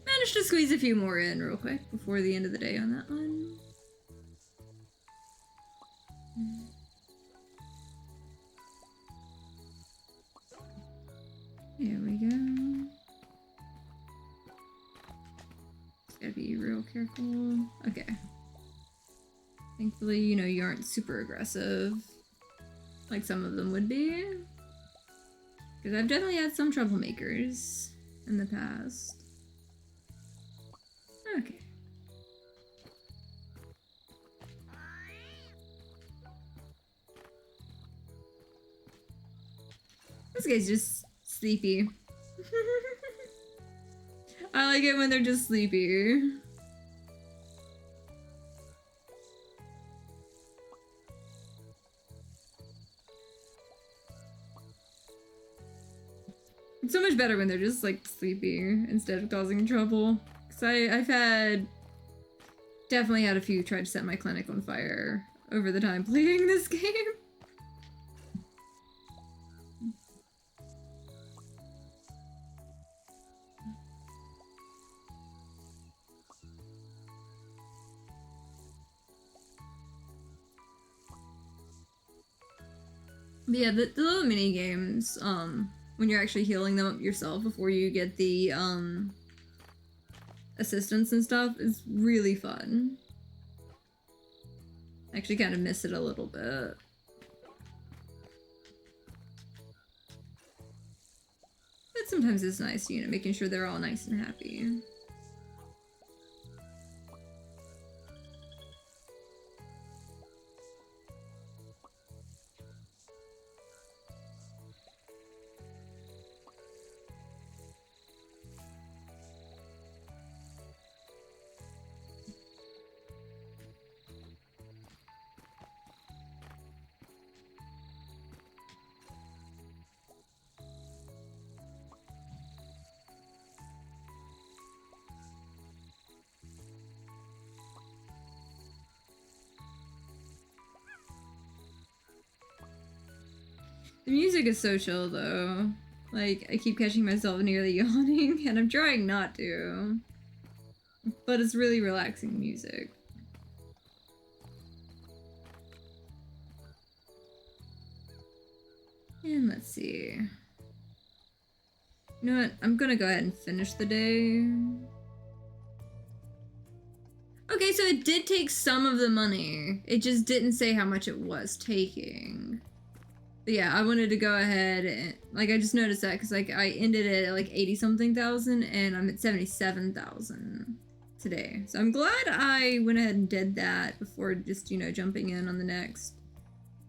Speaker 1: Managed to squeeze a few more in real quick before the end of the day on that one. There we go. Just gotta be real careful. Okay. Thankfully, you know, you aren't super aggressive like some of them would be. Because I've definitely had some troublemakers in the past. Okay. This guy's just sleepy. I like it when they're just sleepy. It's so much better when they're just like sleepy instead of causing trouble. Cause I've definitely had a few try to set my clinic on fire over the time playing this game. But yeah, the little mini games, when you're actually healing them up yourself before you get the assistance and stuff is really fun. I actually kind of miss it a little bit. But sometimes it's nice, you know, making sure they're all nice and happy. The music is so chill though. Like, I keep catching myself nearly yawning, and I'm trying not to. But it's really relaxing music. And let's see. You know what? I'm gonna go ahead and finish the day. Okay, so it did take some of the money. It just didn't say how much it was taking. But yeah, I wanted to go ahead and, like, I just noticed that because, like, I ended it at, like, 80-something thousand, and I'm at 77,000 today. So I'm glad I went ahead and did that before just, you know, jumping in on the next,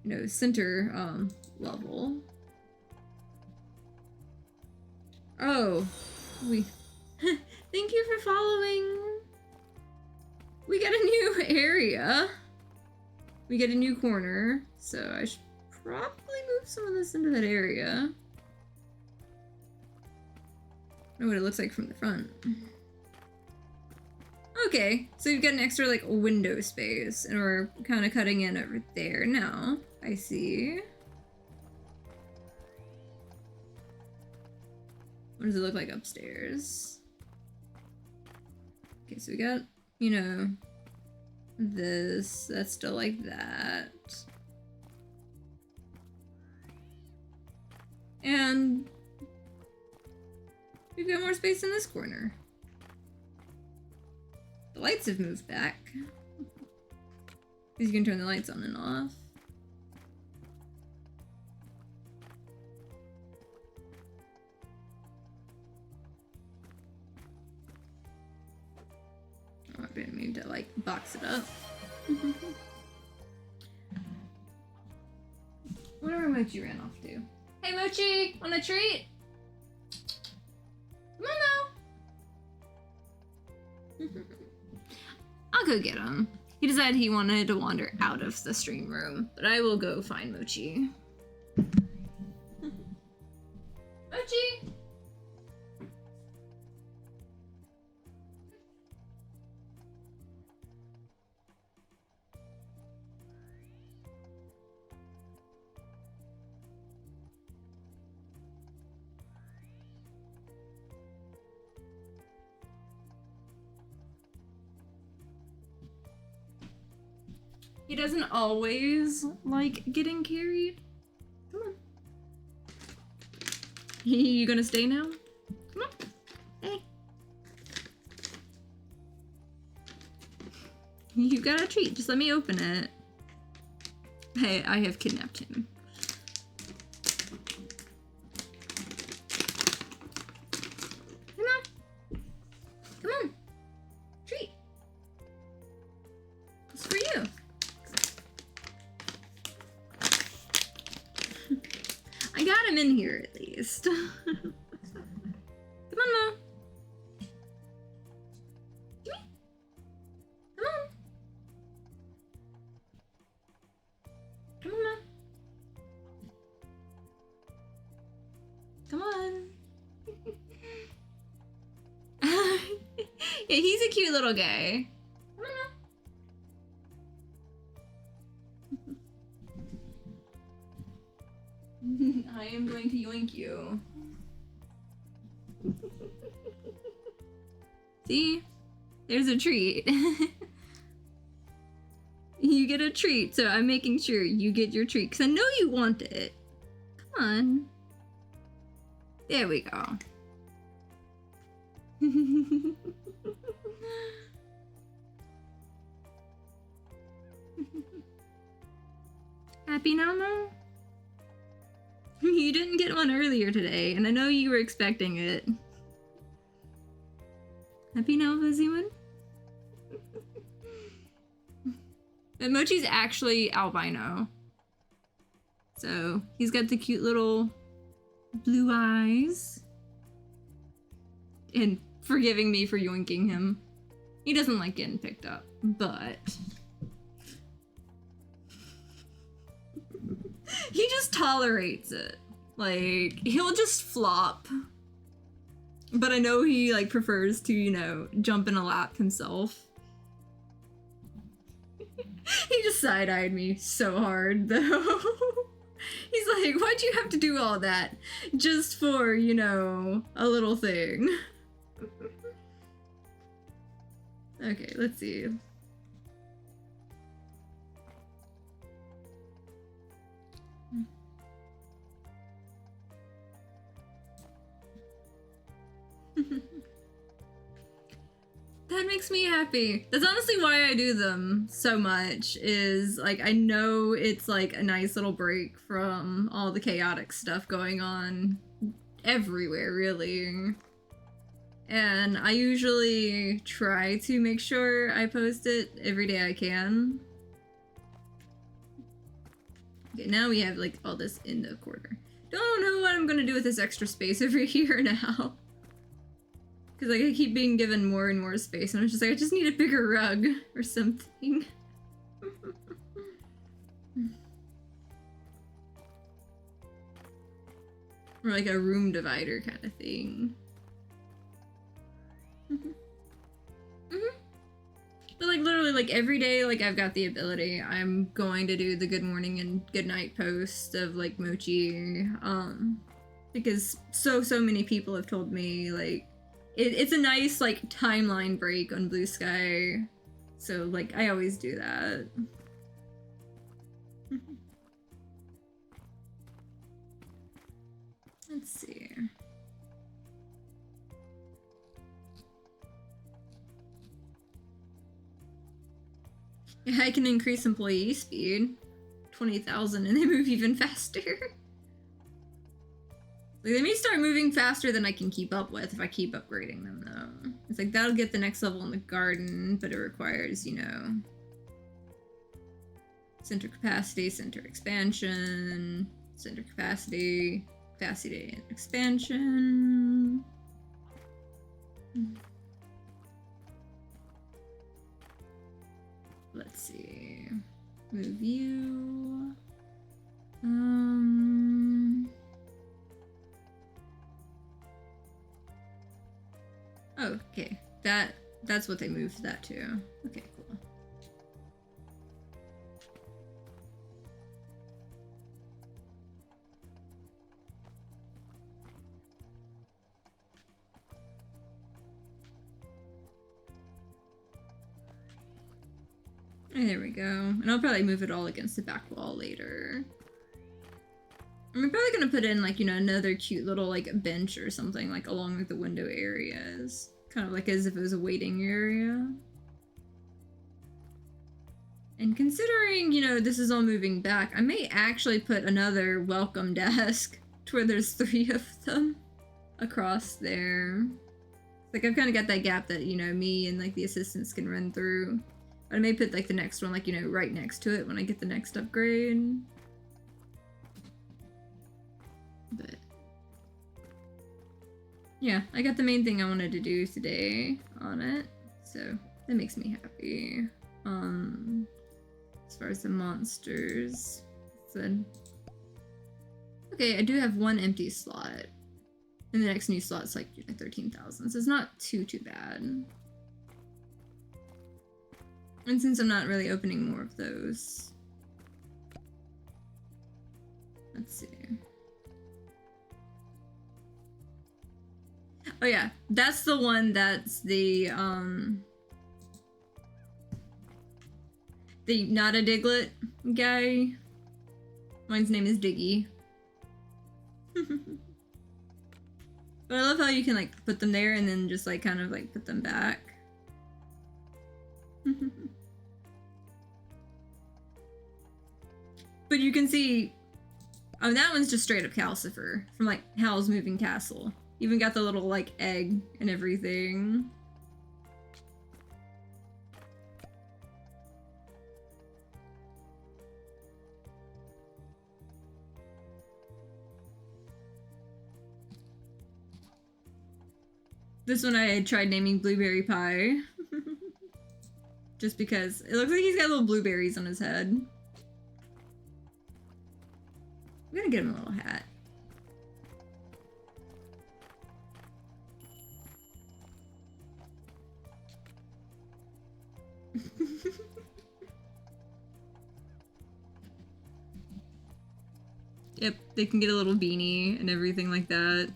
Speaker 1: you know, center, level. Oh, thank you for following. We got a new area. We get a new corner, so I should probably move some of this into that area. I don't know what it looks like from the front. Okay, so you've got an extra, like, window space, and we're kind of cutting in over there now. I see. What does it look like upstairs? Okay, so we got, you know, this. That's still like that. And we've got more space in this corner. The lights have moved back. Because you can turn the lights on and off. Oh, I didn't mean to, like, box it up. Whatever Mochi ran off to. Hey Mochi, want a treat? Come on now. I'll go get him. He decided he wanted to wander out of the stream room, but I will go find Mochi. Mochi! He doesn't always like getting carried. Come on. You gonna stay now? Come on. Hey. You got a treat. Just let me open it. Hey, I have kidnapped him. Come on. Come on. Treat. It's for you. I got him in here at least. Come on, Mo. Come on. Come on, Mo. Come on. Yeah, he's a cute little guy. Come on, Mo. I am going to yoink you. See? There's a treat. You get a treat, so I'm making sure you get your treat, because I know you want it. Come on. There we go. Happy now, Mo? You didn't get one earlier today, and I know you were expecting it. Happy now, Fuzzy one? But Mochi's actually albino. So, he's got the cute little blue eyes. And forgiving me for yoinking him. He doesn't like getting picked up, but... he just tolerates it. Like, he'll just flop. But I know he, like, prefers to, you know, jump in a lap himself. He just side-eyed me so hard, though. He's like, why'd you have to do all that? Just for, you know, a little thing. Okay, let's see. That makes me happy. That's honestly why I do them so much, is like I know it's like a nice little break from all the chaotic stuff going on everywhere, really. And I usually try to make sure I post it every day I can. Okay, now we have like all this in the corner. Don't know what I'm gonna do with this extra space over here now. Cause like I keep being given more and more space, and I'm just like, I just need a bigger rug or something. Or like a room divider kind of thing. But like literally like every day, like I've got the ability, I'm going to do the good morning and good night post of like Mochi, because so many people have told me like it's a nice like timeline break on Blue Sky, so like I always do that. Let's see. Yeah, I can increase employee speed. 20,000 and they move even faster. Like, they may start moving faster than I can keep up with if I keep upgrading them, though. It's like, that'll get the next level in the garden, but it requires, you know... center capacity, center expansion, center capacity, capacity and expansion... Let's see. Move you. Oh, okay. That's what they moved that to. Okay, cool. There we go. And I'll probably move it all against the back wall later. I'm probably gonna put in, like, you know, another cute little, like, bench or something, like, along with the window areas. Kind of like as if it was a waiting area. And considering, you know, this is all moving back, I may actually put another welcome desk to where there's 3 of them across there. Like, I've kind of got that gap that, you know, me and, like, the assistants can run through. But I may put, like, the next one, like, you know, right next to it when I get the next upgrade. But... yeah, I got the main thing I wanted to do today on it. So, that makes me happy. As far as the monsters... so... okay, I do have 1 empty slot. And the next new slot's, like, 13,000. So it's not too bad. And since I'm not really opening more of those... let's see. Oh yeah, that's the one that's the not a Diglett guy. Mine's name is Diggy. But I love how you can like put them there and then just like kind of like put them back. But you can see, oh, that one's just straight up Calcifer from like Howl's Moving Castle. Even got the little like egg and everything. This one I had tried naming Blueberry Pie. Just because it looks like he's got little blueberries on his head. I'm gonna get him a little hat. Yep, they can get a little beanie and everything like that.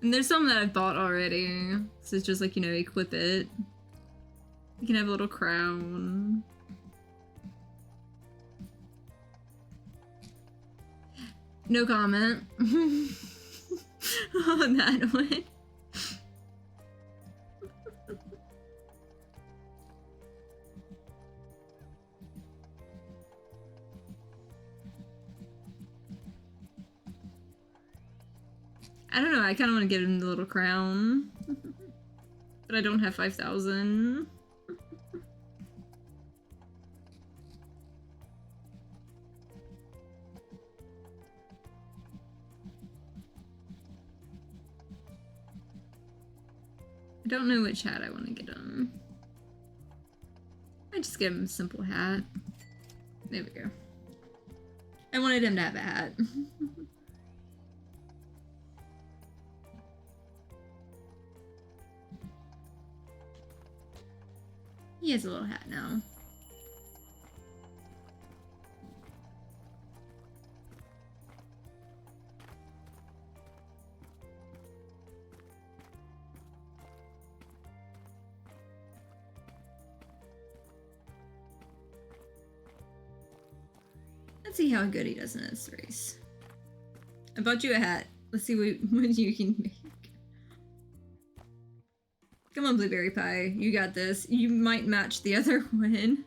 Speaker 1: And there's some that I've bought already. So it's just like, you know, equip it. You can have a little crown. No comment on that one. I don't know, I kind of want to get him the little crown. But I don't have 5,000. I don't know which hat I want to get him. I just give him a simple hat. There we go. I wanted him to have a hat. He has a little hat now. Let's see how good he does in this race. I bought you a hat. Let's see what you can make. Come on, Blueberry Pie. You got this. You might match the other one.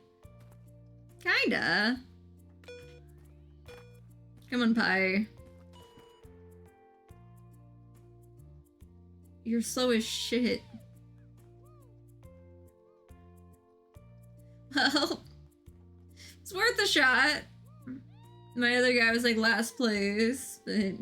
Speaker 1: Kinda. Come on, Pie. You're slow as shit. Well, it's worth a shot. My other guy was like last place, but...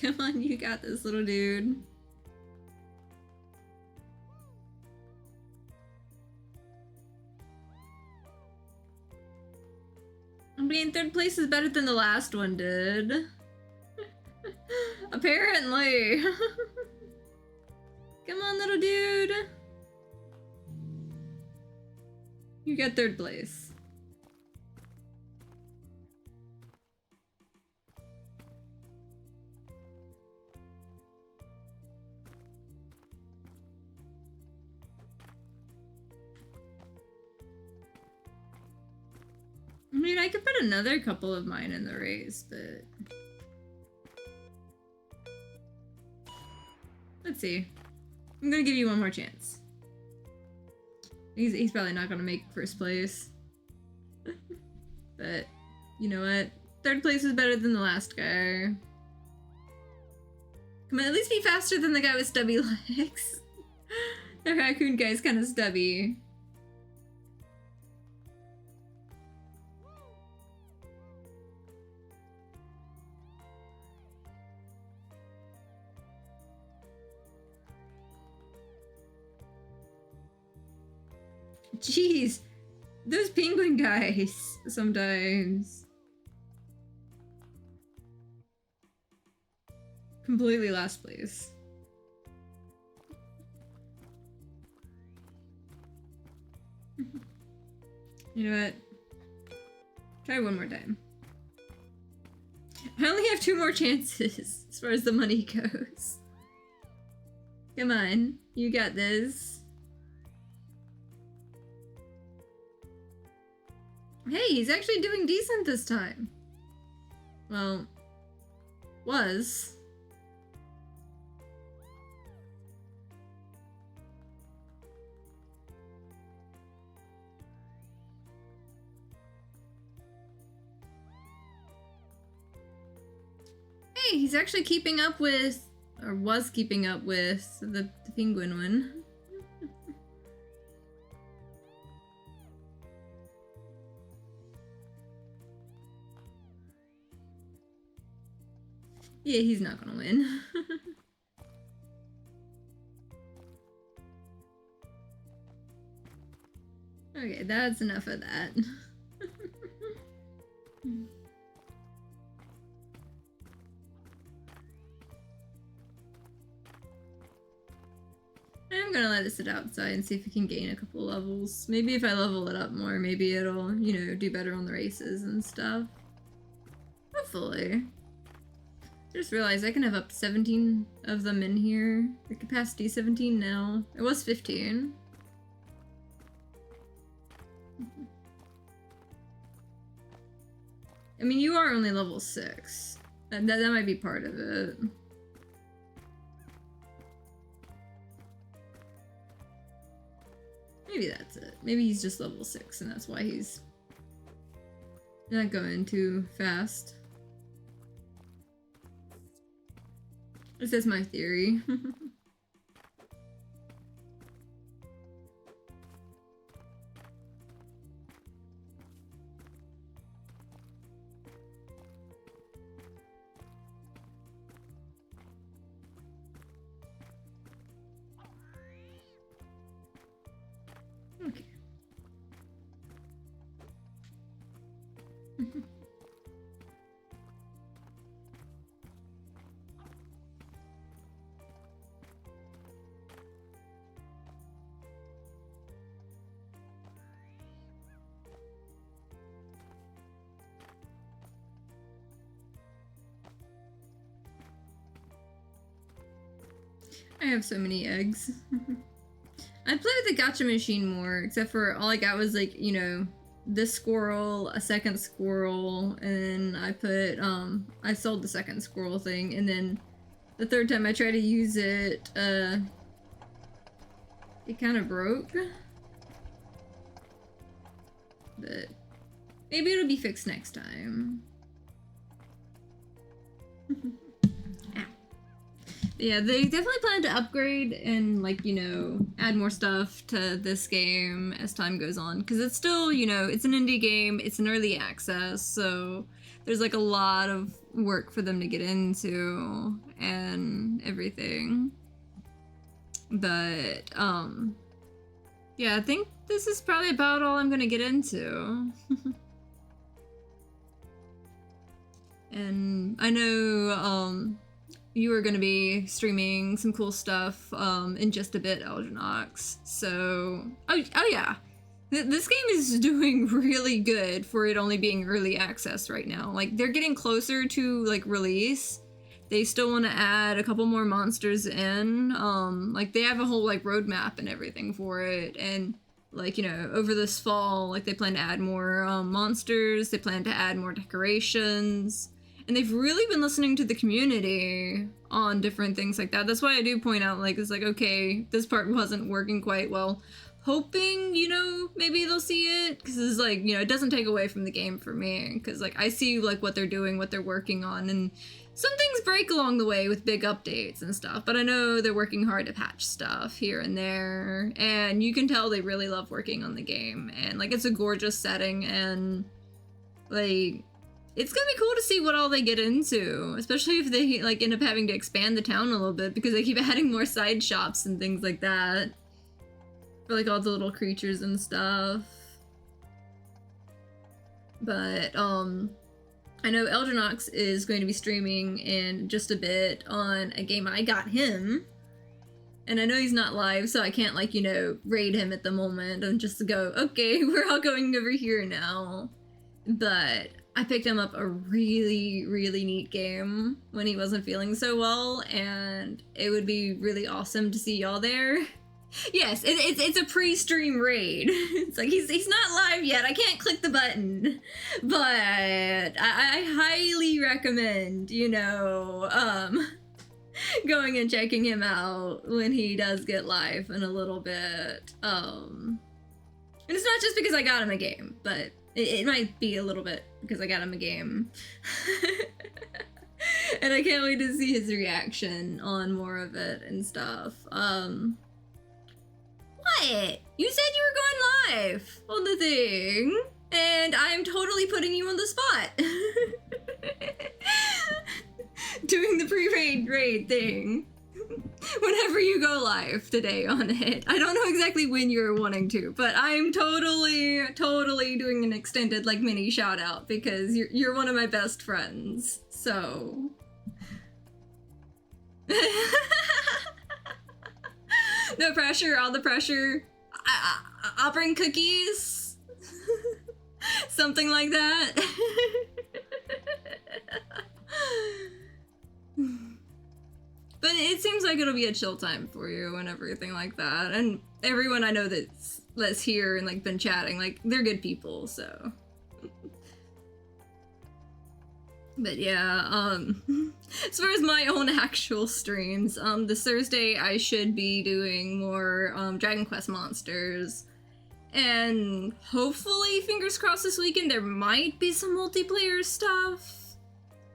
Speaker 1: Come on, you got this, little dude. I mean, third place is better than the last one did. Apparently. Come on, little dude. You get third place. I mean, I could put another couple of mine in the race, but... Let's see. I'm gonna give you one more chance. He's probably not gonna make first place. But, you know what? Third place is better than the last guy. Come on, at least be faster than the guy with stubby legs. The raccoon guy's kind of stubby. Jeez, those penguin guys sometimes. Completely last place. You know what? Try one more time. I only have 2 more chances. It's far as the money goes. Come on, you got this. Hey, he's actually doing decent this time. Well, was. Hey, he's actually keeping up with, or was keeping up with, the penguin one. Yeah, he's not gonna win. Okay, that's enough of that. I'm gonna let it sit outside and see if it can gain a couple levels. Maybe if I level it up more, maybe it'll, you know, do better on the races and stuff. Hopefully. Just realized I can have up to 17 of them in here. The capacity 17 now. It was 15. I mean, you are only level 6. That might be part of it. Maybe that's it. Maybe he's just level 6 and that's why he's not going too fast. This is my theory. Okay. I have so many eggs. I'd play with the gacha machine more, except for all I got was like, you know, this squirrel, a second squirrel, and I put, I sold the second squirrel thing, and then the third time I tried to use it, it kind of broke. But maybe it'll be fixed next time. Yeah, they definitely plan to upgrade and, like, you know, add more stuff to this game as time goes on. Because it's still, you know, it's an indie game, it's an early access, so there's, like, a lot of work for them to get into and everything. But, yeah, I think this is probably about all I'm gonna get into. And I know, you are going to be streaming some cool stuff in just a bit, Algenox. So, oh yeah, this game is doing really good for it only being early access right now. Like, they're getting closer to, like, release. They still want to add a couple more monsters in. Like, they have a whole, like, roadmap and everything for it. And, like, you know, over this fall, like, they plan to add more monsters. They plan to add more decorations. And they've really been listening to the community on different things like that. That's why I do point out, like, it's like, okay, this part wasn't working quite well. Hoping, you know, maybe they'll see it. Because it's like, you know, it doesn't take away from the game for me. Because, like, I see, like, what they're doing, what they're working on. And some things break along the way with big updates and stuff. But I know they're working hard to patch stuff here and there. And you can tell they really love working on the game. And, like, it's a gorgeous setting. And, like, it's gonna be cool to see what all they get into, especially if they, like, end up having to expand the town a little bit, because they keep adding more side shops and things like that for, like, all the little creatures and stuff. But I know Algenox is going to be streaming in just a bit on a game I got him, and I know he's not live, so I can't, like, you know, raid him at the moment and just go, okay, we're all going over here now. But I picked him up a really, really neat game when he wasn't feeling so well, and it would be really awesome to see y'all there. Yes, it's a pre-stream raid. It's like he's not live yet. I can't click the button, but I highly recommend, you know, going and checking him out when he does get live in a little bit. And it's not just because I got him a game, but it might be a little bit because I got him a game. And I can't wait to see his reaction on more of it and stuff. What? You said you were going live on the thing, and I'm totally putting you on the spot. Doing the pre-raid thing. Whenever you go live today on it. I don't know exactly when you're wanting to, but I'm totally doing an extended, like, mini shout out because you're one of my best friends, so. No pressure, all the pressure. I'll bring cookies. Something like that. But it seems like it'll be a chill time for you and everything like that. And everyone I know that's here and like been chatting, like they're good people, so. But yeah, as far as my own actual streams, this Thursday I should be doing more Dragon Quest monsters. And hopefully, fingers crossed this weekend, there might be some multiplayer stuff.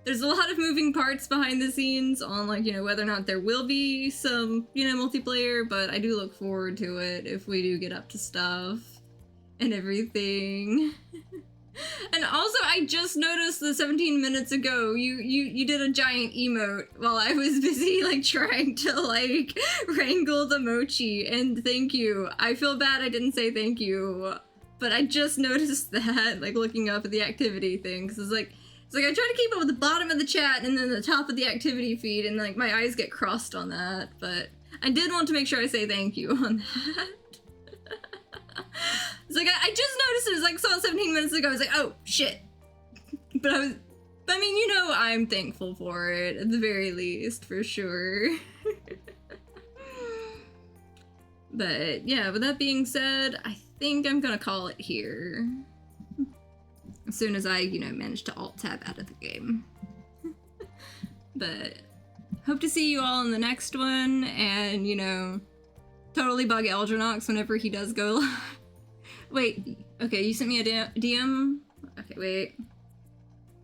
Speaker 1: There's a lot of moving parts behind the scenes on, like, you know, whether or not there will be some, you know, multiplayer, but I do look forward to it if we do get up to stuff and everything. And also, I just noticed that 17 minutes ago, you did a giant emote while I was busy, like, trying to, like, wrangle the mochi, and thank you. I feel bad I didn't say thank you, but I just noticed that, like, looking up at the activity thing, because it's like I try to keep up with the bottom of the chat and then the top of the activity feed, and, like, my eyes get crossed on that, but I did want to make sure I say thank you on that. It's like, I just noticed it, was like, saw it 17 minutes ago, I was like, oh, shit. But I mean, you know, I'm thankful for it, at the very least, for sure. But, yeah, with that being said, I think I'm gonna call it here. As soon as I, you know, manage to alt-tab out of the game. But, hope to see you all in the next one, and, you know, totally bug Eldronox whenever he does go live. Wait, okay, you sent me a DM? Okay, wait.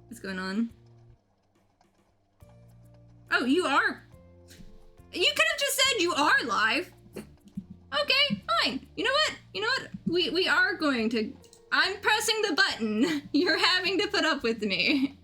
Speaker 1: What's going on? Oh, you are? You could have just said you are live. Okay, fine. You know what? You know what? We are going to... I'm pressing the button. You're having to put up with me.